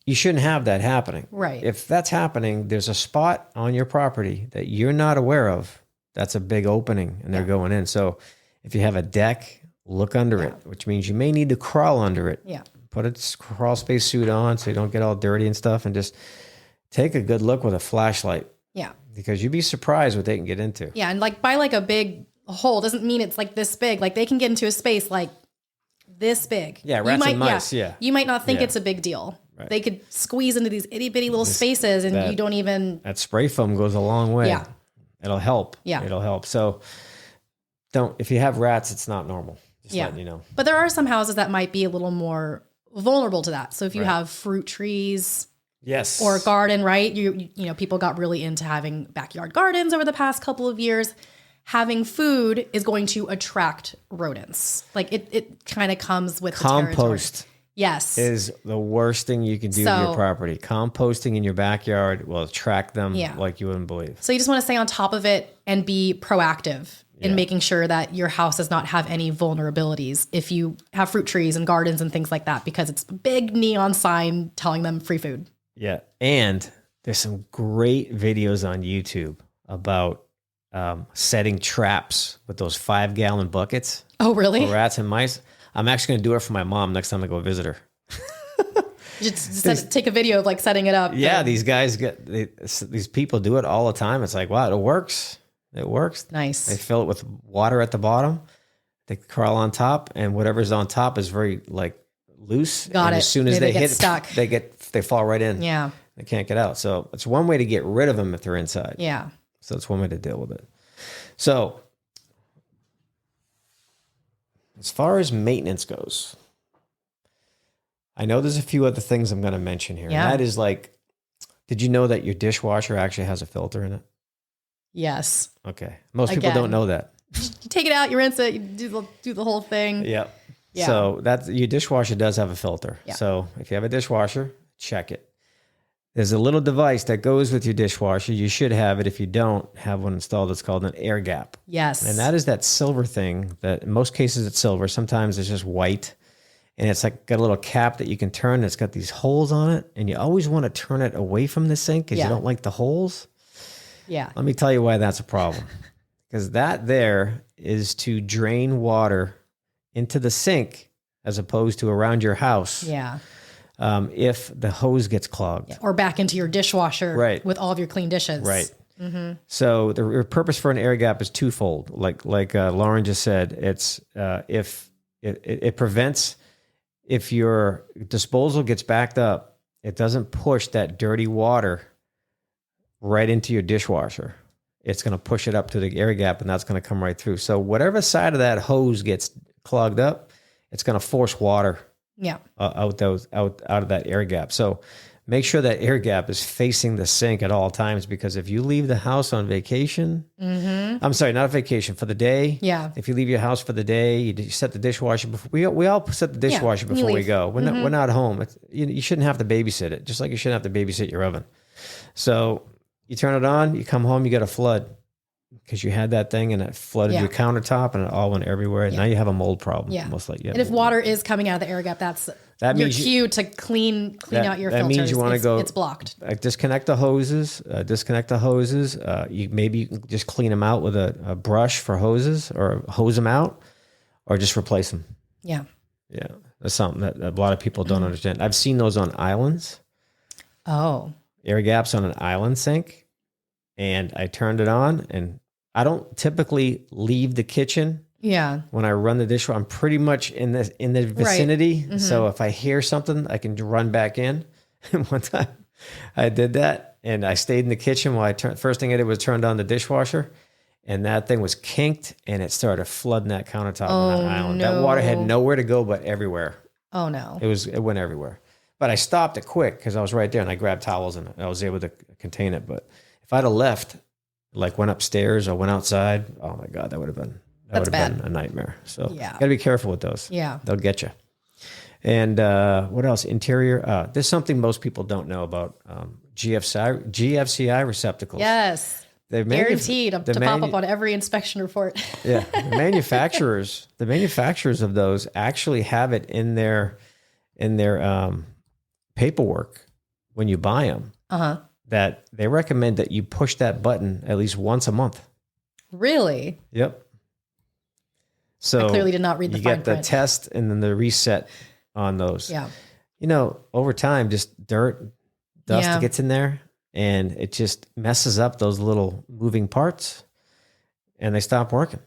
You shouldn't have that happening. Right. If that's happening, there's a spot on your property that you're not aware of. That's a big opening and they're going in. So if you have a deck, look under it, which means you may need to crawl under it. Yeah. Put a crawl space suit on so you don't get all dirty and stuff, and just take a good look with a flashlight. Yeah. Because you'd be surprised what they can get into. Yeah. And like by like a big hole doesn't mean it's like this big. Like they can get into a space like this big. Yeah, rats and mice, yeah. You might not think Yeah. it's a big deal. Right. They could squeeze into these itty bitty little spaces and you don't even. That spray foam goes a long way. Yeah. It'll help. Yeah. It'll help. So if you have rats, it's not normal. Just letting you know. But there are some houses that might be a little more vulnerable to that. So if you have fruit trees Yes. or a garden, right? You know, people got really into having backyard gardens over the past couple of years. Having food is going to attract rodents. Like it kind of comes with the territory. Compost Yes. is the worst thing you can do to your property. Composting in your backyard will attract them like you wouldn't believe. So you just want to stay on top of it and be proactive in making sure that your house does not have any vulnerabilities if you have fruit trees and gardens and things like that, because it's a big neon sign telling them free food. Yeah. And there's some great videos on YouTube about setting traps with those 5-gallon buckets Oh, really? for rats and mice. I'm actually going to do it for my mom next time I go visit her. Just take a video of like setting it up. Yeah, these guys these people do it all the time. It's like, wow, it works. It works. Nice. They fill it with water at the bottom. They crawl on top, and whatever's on top is very like loose. Got and it. As soon as Maybe they they hit get stuck. they fall right in. Yeah. They can't get out. So it's one way to get rid of them if they're inside. Yeah. So it's one way to deal with it. So as far as maintenance goes, I know there's a few other things I'm going to mention here. Yeah. And that is like, did you know that your dishwasher actually has a filter in it? Yes. Okay. Most people Again. don't know that. You take it out, you rinse it, you do the whole thing. Yeah. Yeah. So your dishwasher does have a filter. Yeah. So if you have a dishwasher, check it. There's a little device that goes with your dishwasher. You should have it. If you don't have one installed, it's called an air gap. Yes. And that is that silver thing that in most cases it's silver. Sometimes it's just white. And it's like got a little cap that you can turn. It's got these holes on it. And you always want to turn it away from the sink because you don't like the holes. Yeah. Let me tell you why that's a problem. Because that there is to drain water into the sink as opposed to around your house. Yeah. If the hose gets clogged. Or back into your dishwasher Right. with all of your clean dishes. Right. Mm-hmm. So the purpose for an air gap is twofold. Like Lauren just said, it's if it prevents, if your disposal gets backed up, it doesn't push that dirty water right into your dishwasher. It's going to push it up to the air gap, and that's going to come right through. So whatever side of that hose gets clogged up, it's going to force water Yeah. out of that air gap. So make sure that air gap is facing the sink at all times, because if you leave the house on vacation, I'm sorry, not vacation, for the day. Yeah. If you leave your house for the day, you set the dishwasher before. We all set the dishwasher when you before we leave. go. We're not home. You shouldn't have to babysit it, just like you shouldn't have to babysit your oven. So you turn it on, you come home, you got a flood because you had that thing and it flooded your countertop and it all went everywhere. And now you have a mold problem. Yeah. Most likely. And if water is coming out of the air gap, that's That your means cue to clean out your that filters. means you want to go. It's blocked. Disconnect the hoses. You can just clean them out with a brush for hoses, or hose them out, or just replace them. Yeah. Yeah, that's something that a lot of people don't understand. I've seen those on islands, Oh. air gaps on an island sink, and I turned it on, and I don't typically leave the kitchen Yeah. When I run the dishwasher, I'm pretty much in the vicinity. Right. So if I hear something, I can run back in. And one time I did that, and I stayed in the kitchen while first thing I did was turned on the dishwasher, and that thing was kinked, and it started flooding that countertop on that island. No. That water had nowhere to go but everywhere. Oh no. It went everywhere. But I stopped it quick because I was right there, and I grabbed towels, and I was able to contain it. But if I'd have left, like went upstairs or went outside, oh my God, that would have been been a nightmare. So gotta be careful with those. Yeah. They'll get you. And what else? Interior. There's something most people don't know about GFCI receptacles. Yes. They're guaranteed to pop up on every inspection report. Yeah. The manufacturers of those actually have it in their paperwork when you buy them. That they recommend that you push that button at least once a month. Really? Yep. So I clearly did not read the fine print. You get the test and then the reset on those. Yeah. Over time, just dust gets in there, and it just messes up those little moving parts, and they stop working.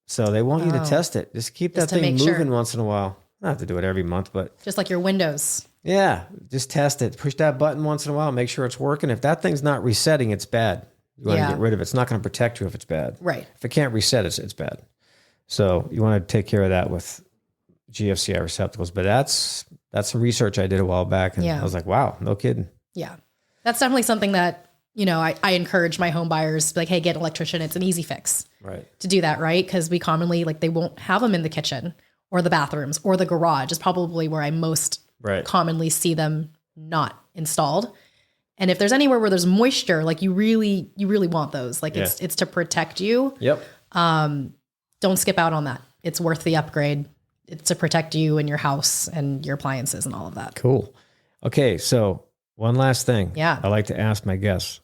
So they want you to test it. Just keep that thing moving once in a while. Not have to do it every month, but just like your windows. Yeah, just test it. Push that button once in a while. Make sure it's working. If that thing's not resetting, it's bad. You want to get rid of it. It's not going to protect you if it's bad. Right. If it can't reset, it's bad. So you want to take care of that with GFCI receptacles. But that's some research I did a while back, and I was like, wow, no kidding. Yeah, that's definitely something that I encourage my home buyers, like, hey, get an electrician. It's an easy fix, right? To do that, right? Because we commonly they won't have them in the kitchen or the bathrooms or the garage. Is probably where I most commonly see them not installed. And if there's anywhere where there's moisture, like you really want those. Like it's to protect you. Yep. Don't skip out on that. It's worth the upgrade. It's to protect you and your house and your appliances and all of that. Cool. Okay, so one last thing. Yeah. I like to ask my guests,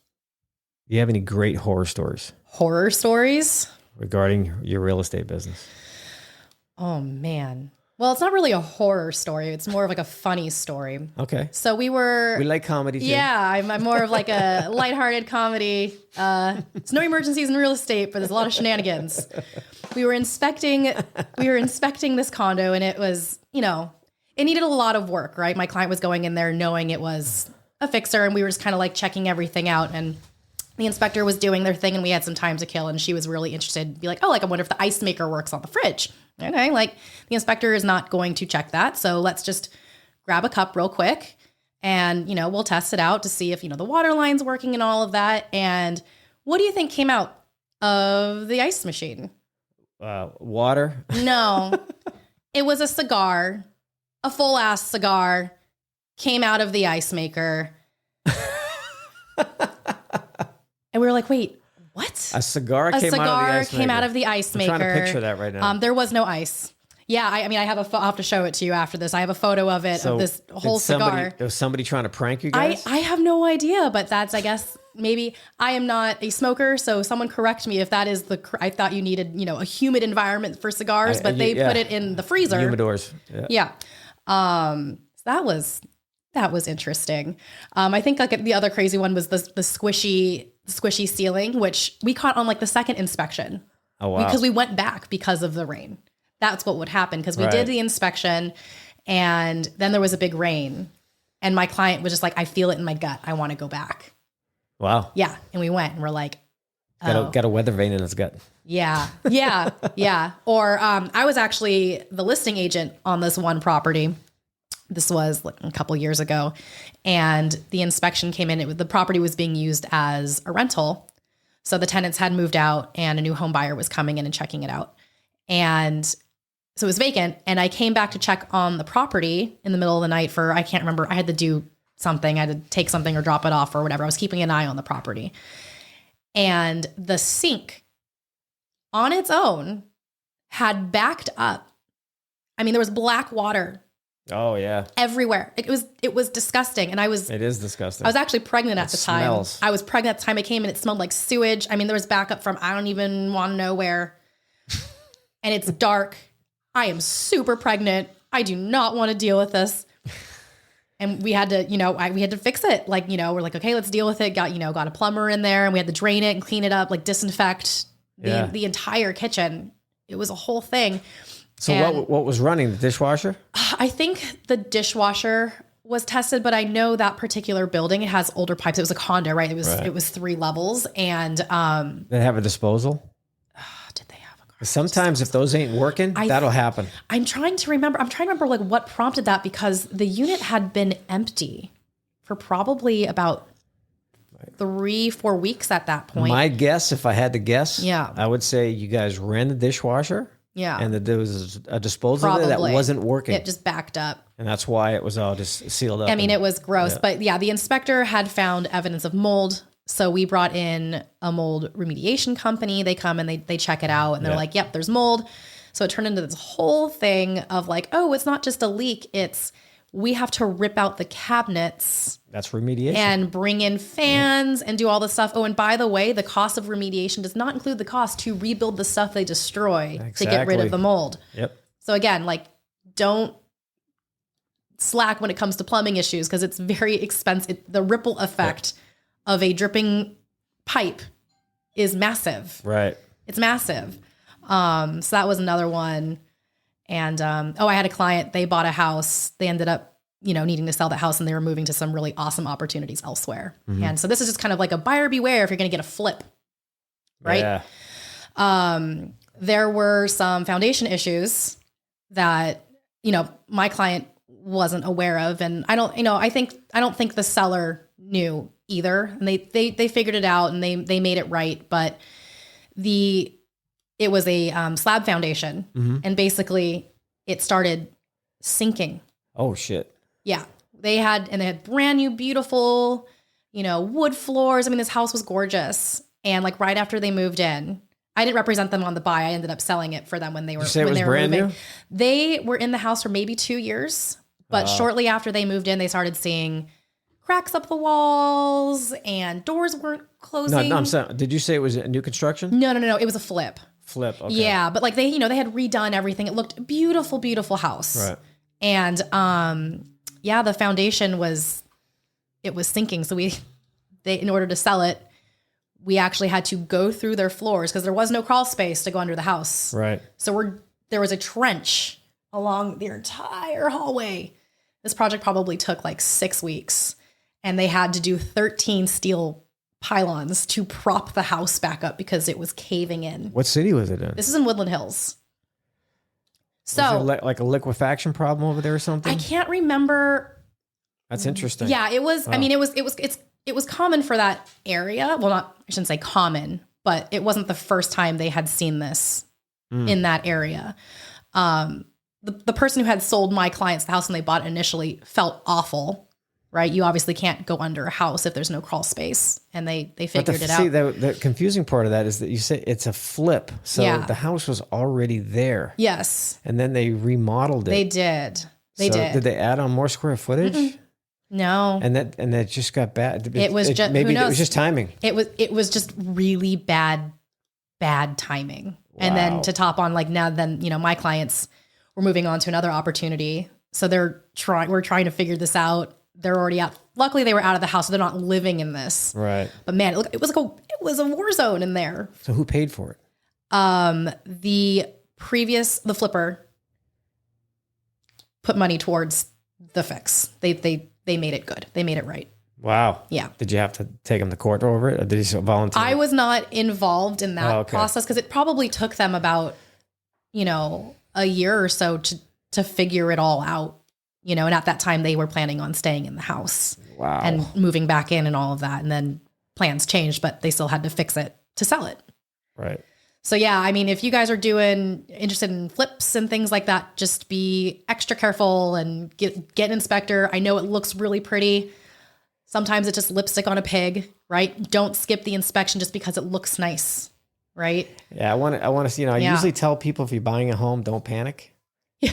do you have any great horror stories? Horror stories? Regarding your real estate business? Oh, man. Well, it's not really a horror story. It's more of like a funny story. Okay. So we like comedy too. Yeah, I'm more of like a lighthearted comedy. It's no emergencies in real estate, but there's a lot of shenanigans. We were inspecting this condo, and it was, it needed a lot of work, right? My client was going in there knowing it was a fixer, and we were just kind of like checking everything out, and the inspector was doing their thing, and we had some time to kill, and she was really interested, be like, oh, I wonder if the ice maker works on the fridge. Okay, the inspector is not going to check that, so let's just grab a cup real quick, and we'll test it out to see if the water line's working and all of that. And what do you think came out of the ice machine? Water? No. It was a cigar, a full ass cigar, came out of the ice maker. And we were like, wait, what? A cigar came out of the ice maker. I'm trying to picture that right now. There was no ice. Yeah, I have I'll have to show it to you after this. I have a photo of it, of this whole cigar. Was somebody trying to prank you guys? I have no idea, but that's, I guess, maybe I am not a smoker, so someone correct me if that is I thought you needed, a humid environment for cigars, but they put it in the freezer. Humidors. Yeah. So that was interesting. I think the other crazy one was the squishy ceiling, which we caught on the second inspection. Oh, wow. Because we went back because of the rain. That's what would happen, because we did the inspection, and then there was a big rain, and my client was just like, I feel it in my gut. I want to go back. Wow. Yeah. And we went, and we're like, got a weather vane in his gut. Yeah. Yeah. Yeah. Or I was actually the listing agent on this one property. This was a couple years ago, and the inspection came in. The property was being used as a rental. So the tenants had moved out, and a new home buyer was coming in and checking it out. And so it was vacant, and I came back to check on the property in the middle of the night I can't remember, I had to do something. I had to take something or drop it off or whatever. I was keeping an eye on the property. And the sink on its own had backed up. There was black water. Oh yeah. Everywhere. It was disgusting. And it is disgusting. I was actually pregnant at the time. Smells. I was pregnant at the time I came, and it smelled like sewage. There was backup from I don't even want to know where. And it's dark. I am super pregnant. I do not want to deal with this. And we had to, we had to fix it. We're like, okay, let's deal with it. Got a plumber in there, and we had to drain it and clean it up, disinfect the entire kitchen. it was a whole thing. So what was running? The dishwasher? I think the dishwasher was tested, but I know that particular building, it has older pipes. It was a condo, right? It was 3 levels, and they have a disposal. did they have a Sometimes if those ain't working, that'll happen. I'm trying to remember like what prompted that, because the unit had been empty for probably about 3-4 weeks at that point. My guess, if I had to guess, Yeah. I would say you guys ran the dishwasher. Yeah. And that there was a disposal there that wasn't working. It just backed up. And that's why it was all just sealed up. I mean, it was gross. But yeah, the inspector had found evidence of mold. So we brought in a mold remediation company. They come and they check it out. And they're like, yep, there's mold. So it turned into this whole thing of like, oh, it's not just a leak. It's we have to rip out the cabinets. That's remediation. And bring in fans and do all this stuff. Oh, and by the way, the cost of remediation does not include the cost to rebuild the stuff they destroy to get rid of the mold. Yep. So again, like, don't slack when it comes to plumbing issues, because it's very expensive. The ripple effect of a dripping pipe is massive. Right. It's massive. So that was another one. And, I had a client, they bought a house. They ended up, needing to sell that house, and they were moving to some really awesome opportunities elsewhere. Mm-hmm. And so this is just kind of like a buyer beware if you're going to get a flip, right? Yeah. There were some foundation issues that, my client wasn't aware of. And I don't think the seller knew either. And they figured it out, and they made it right. But it was a slab foundation, and basically it started sinking. Oh shit. Yeah. They had brand new, beautiful, wood floors. I mean, this house was gorgeous. And like right after they moved in, I didn't represent them on the buy. I ended up selling it for them when they were, brand moving. New? They were in the house for maybe 2 years, but shortly after they moved in, they started seeing cracks up the walls and doors weren't closing. No, I'm sorry. Did you say it was a new construction? No. It was a flip. Flip. Okay. Yeah. But like they had redone everything. It looked beautiful, beautiful house. Right. And, the foundation was sinking. So in order to sell it, we actually had to go through their floors because there was no crawl space to go under the house. Right. So there was a trench along the entire hallway. This project probably took like 6 weeks, and they had to do 13 steel pylons to prop the house back up because it was caving in. What city was it in? This is in Woodland Hills. So was it like a liquefaction problem over there or something? I can't remember. That's interesting. Yeah, it was. Oh. I mean, it was common for that area. Well, I shouldn't say common, but it wasn't the first time they had seen this in that area. The person who had sold my clients the house when they bought it initially felt awful, right? You obviously can't go under a house if there's no crawl space, and they figured it out. See, the confusing part of that is that you say it's a flip, so the house was already there. Yes, and then they remodeled it. They did. Did they add on more square footage? Mm-mm. No, and that just got bad. It was just maybe who knows? It was just timing. It was just really bad timing. Wow. And then to top on, like my clients were moving on to another opportunity, so we're trying to figure this out. They're already out. Luckily, they were out of the house, so they're not living in this. Right. But man, it was a war zone in there. So who paid for it? The flipper put money towards the fix. They made it good. They made it right. Wow. Yeah. Did you have to take him to court over it, or did he volunteer? I was not involved in that process because it probably took them about, a year or so to figure it all out. And at that time they were planning on staying in the house. Wow. And moving back in and all of that. And then plans changed, but they still had to fix it to sell it. Right. So yeah, I mean, if you guys are interested in flips and things like that, just be extra careful and get an inspector. I know it looks really pretty. Sometimes it's just lipstick on a pig, right? Don't skip the inspection just because it looks nice, right? Yeah, I want to see. I usually tell people if you're buying a home, don't panic. Yeah.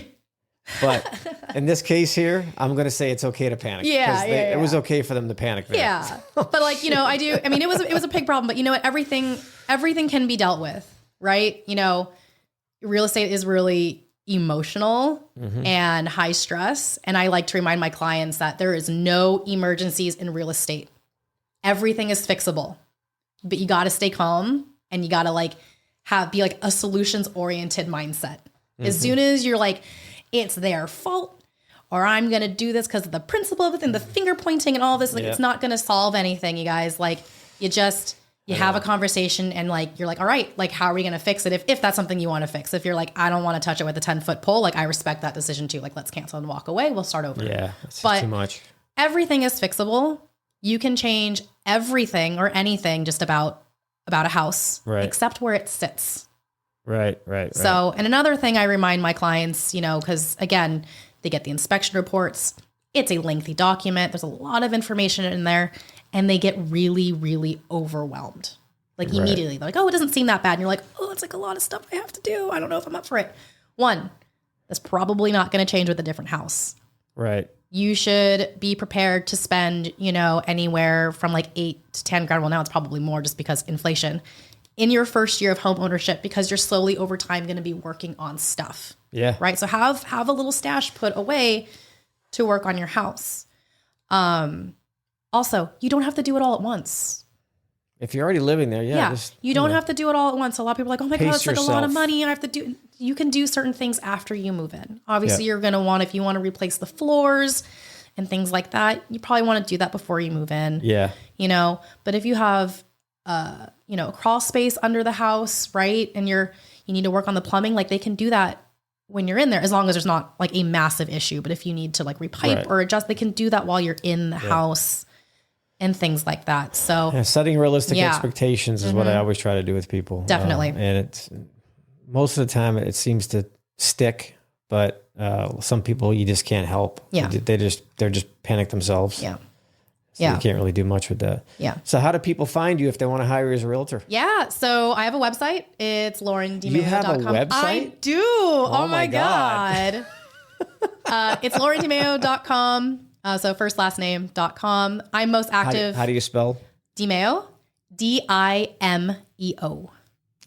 But in this case here, I'm going to say it's okay to panic. Yeah, It was okay for them to panic there. Yeah, but like it was a pig problem. But you know what? Everything can be dealt with. Right? Real estate is really emotional and high stress. And I like to remind my clients that there is no emergencies in real estate. Everything is fixable, but you got to stay calm and you got to be like a solutions oriented mindset. As soon as you're like, it's their fault, or I'm going to do this because of the principle of it and the finger pointing and all this, like it's not going to solve anything, you guys. Like you have a conversation and like, you're like, all right, like how are we going to fix it? If that's something you want to fix, if you're like, I don't want to touch it with a 10-foot pole, like I respect that decision too. Like let's cancel and walk away. We'll start over. Yeah. That's but too much. Everything is fixable. You can change everything or anything just about a house, except where it sits. Right. So, and another thing I remind my clients, because again, they get the inspection reports. It's a lengthy document. There's a lot of information in there and they get really, really overwhelmed. Like immediately, they're like, oh, it doesn't seem that bad. And you're like, oh, it's like a lot of stuff I have to do. I don't know if I'm up for it. One, that's probably not going to change with a different house. Right. You should be prepared to spend, anywhere from like 8 to 10 grand. Well, now it's probably more just because inflation in your first year of home ownership, because you're slowly over time going to be working on stuff. Yeah. Right. So have a little stash put away to work on your house. Also, you don't have to do it all at once. If you're already living there, you don't have to do it all at once. A lot of people are like, oh my God, it's like a lot of yourself. money. I have to do. You can do certain things after you move in. Obviously, you're going to want, if you want to replace the floors and things like that, you probably want to do that before you move in. Yeah. But if you have, a crawl space under the house, right, and you need to work on the plumbing, like they can do that when you're in there, as long as there's not like a massive issue. But if you need to like repipe or adjust, they can do that while you're in the house and things like that. So setting realistic expectations is what I always try to do with people. Definitely. And it's most of the time it seems to stick, but some people you just can't help. Yeah. They're just panic themselves. Yeah. So you can't really do much with that. Yeah. So how do people find you if they want to hire you as a realtor? Yeah. So I have a website. It's laurendimeo.com. You have a website? I do. Oh my God. It's laurendimeo.com. So first last name.com. I'm most active. How do you spell? DiMeo. DIMEO.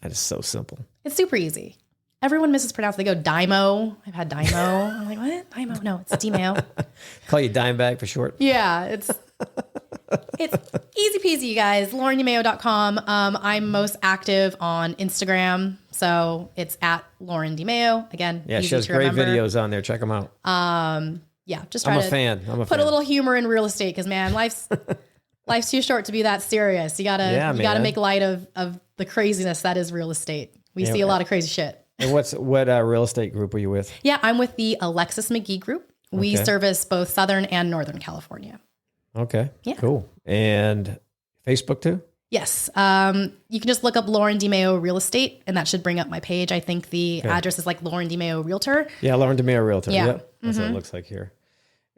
That is so simple. It's super easy. Everyone mispronounces. They go DiMeo. I've had DiMeo. I'm like, what? DiMeo? No, it's DiMeo. Call you Dimebag for short. Yeah, it's easy peasy, you guys. LaurenDiMeo.com. I'm most active on Instagram, so it's at Lauren DiMeo. Again, Yeah, easy she has to great remember. videos on there. Check them out. Yeah, just try I'm to a fan. put a little humor in real estate because man, life's too short to be that serious. You gotta make light of the craziness that is real estate. We see a lot of crazy shit. And what real estate group are you with? Yeah, I'm with the Alexis McGee Group. We service both Southern and Northern California. Okay. Yeah. Cool. And Facebook too? Yes. You can just look up Lauren DiMeo Real Estate, and that should bring up my page. I think the address is like Lauren DiMeo Realtor. Yeah, Lauren DiMeo Realtor. Yeah. Yep. That's what it looks like here.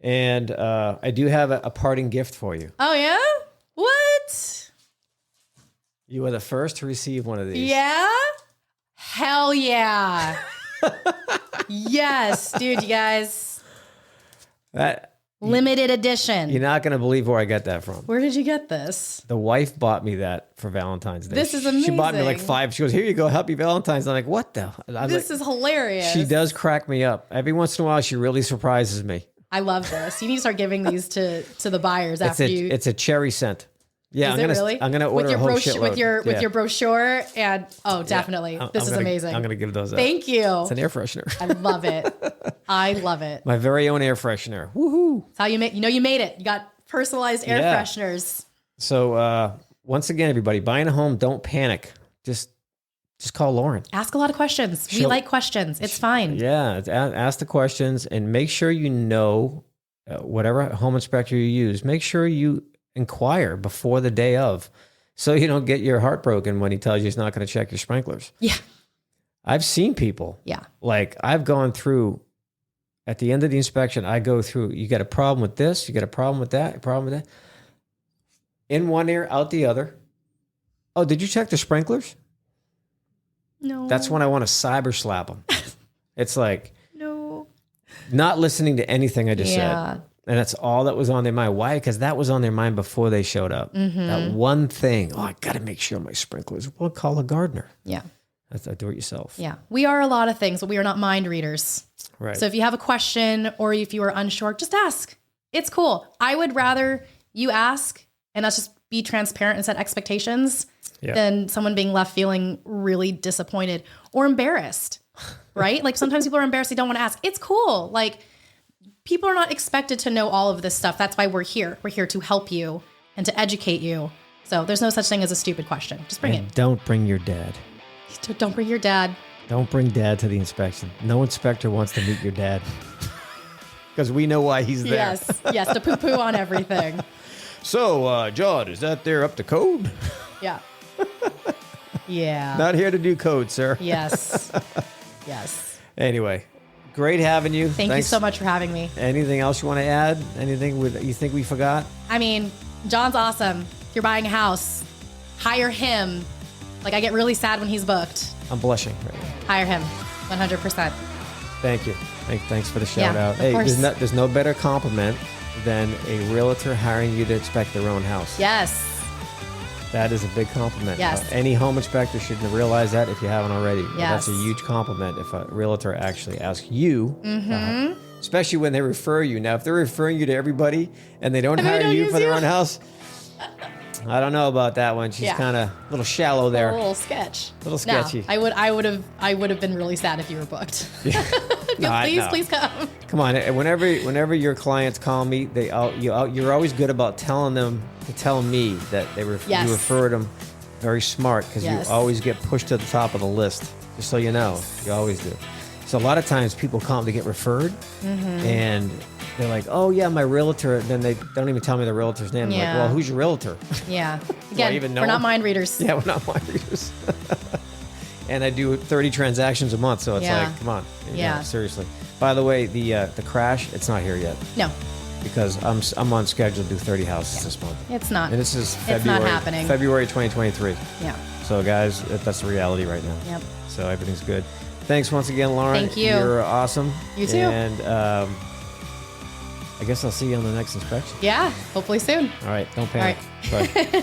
And I do have a parting gift for you. Oh, yeah? What? You are the first to receive one of these. Yeah? Hell yeah. Yes, dude, you guys. Limited edition. You're not going to believe where I got that from. Where did you get this? The wife bought me that for Valentine's Day. This is amazing. She bought me like 5. She goes, here you go. Happy Valentine's. I'm like, what the? This is hilarious. She does crack me up. Every once in a while, she really surprises me. I love this. You need to start giving these to the buyers after you. It's a cherry scent. Yeah, I'm gonna order a whole shitload. with your brochure and definitely. This is amazing. I'm gonna give those out. Thank you. It's an air freshener. I love it. I love it. My very own air freshener. Woohoo! That's how you made it. You got personalized air fresheners. So once again, everybody buying a home, don't panic. Just call Lauren. Ask a lot of questions. We like questions. It's fine. Yeah, ask the questions and make sure you know whatever home inspector you use. Make sure you inquire before the day of, so you don't get your heart broken when he tells you he's not going to check your sprinklers. Yeah. I've seen people. Yeah. Like I've gone through, at the end of the inspection, I go through, you got a problem with this, you got a problem with that, a problem with that. In one ear, out the other. Oh, did you check the sprinklers? No. That's when I want to cyber slap them. It's like, no. Not listening to anything I just said. And that's all that was on their mind. Why? Because that was on their mind before they showed up. Mm-hmm. That one thing. Oh, I got to make sure my sprinklers. Well, call a gardener. Yeah. That's do it yourself. Yeah. We are a lot of things, but we are not mind readers. Right. So if you have a question or if you are unsure, just ask. It's cool. I would rather you ask and us just be transparent and set expectations Yeah. than someone being left feeling really disappointed or embarrassed, right? Like sometimes people are embarrassed. They don't want to ask. It's cool. Like people are not expected to know all of this stuff. That's why we're here. We're here to help you and to educate you. So there's no such thing as a stupid question. Just bring it. Don't bring your dad. Don't bring your dad. Don't bring dad to the inspection. No inspector wants to meet your dad. Because we know why he's there. Yes, to poo-poo on everything. So, John, is that there up to code? Yeah. Yeah. Not here to do code, sir. Yes. Yes. Anyway, great having you. Thank you so much for having me. Anything else you want to add? Anything you think we forgot? I mean, John's awesome. If you're buying a house, hire him. Like, I get really sad when he's booked. I'm blushing right now. Hire him. 100%. Thank you. Thanks for the shout out. Of course. There's no better compliment than a realtor hiring you to inspect their own house. Yes. That is a big compliment. Yes. Any home inspector should realize that if you haven't already. Yes. That's a huge compliment if a realtor actually asks you, especially when they refer you. Now, if they're referring you to everybody and they don't hire you for their own house, I don't know about that one. She's kind of a little shallow there. A little sketchy. sketchy. No, I would have been really sad if you were booked. Please come. Come on. Whenever your clients call me, you're always good about telling them to tell me that you referred them. Very smart, because you always get pushed to the top of the list. Just so you know, you always do. So a lot of times people come to get referred, and they're like, "Oh yeah, my realtor." Then they don't even tell me the realtor's name. I'm like, well, who's your realtor? Yeah. Again, even know we're not him? mind readers. Yeah, we're not mind readers. And I do 30 transactions a month, so it's like, come on. Yeah. Seriously. By the way, the crash, it's not here yet. No. Because I'm on schedule to do 30 houses this month. It's not. And this is February. It's not happening. February 2023. Yeah. So guys, that's the reality right now. Yep. So everything's good. Thanks once again, Lauren. Thank you. You're awesome. You too. And I guess I'll see you on the next inspection. Yeah. Hopefully soon. All right. Don't panic. All right. Bye.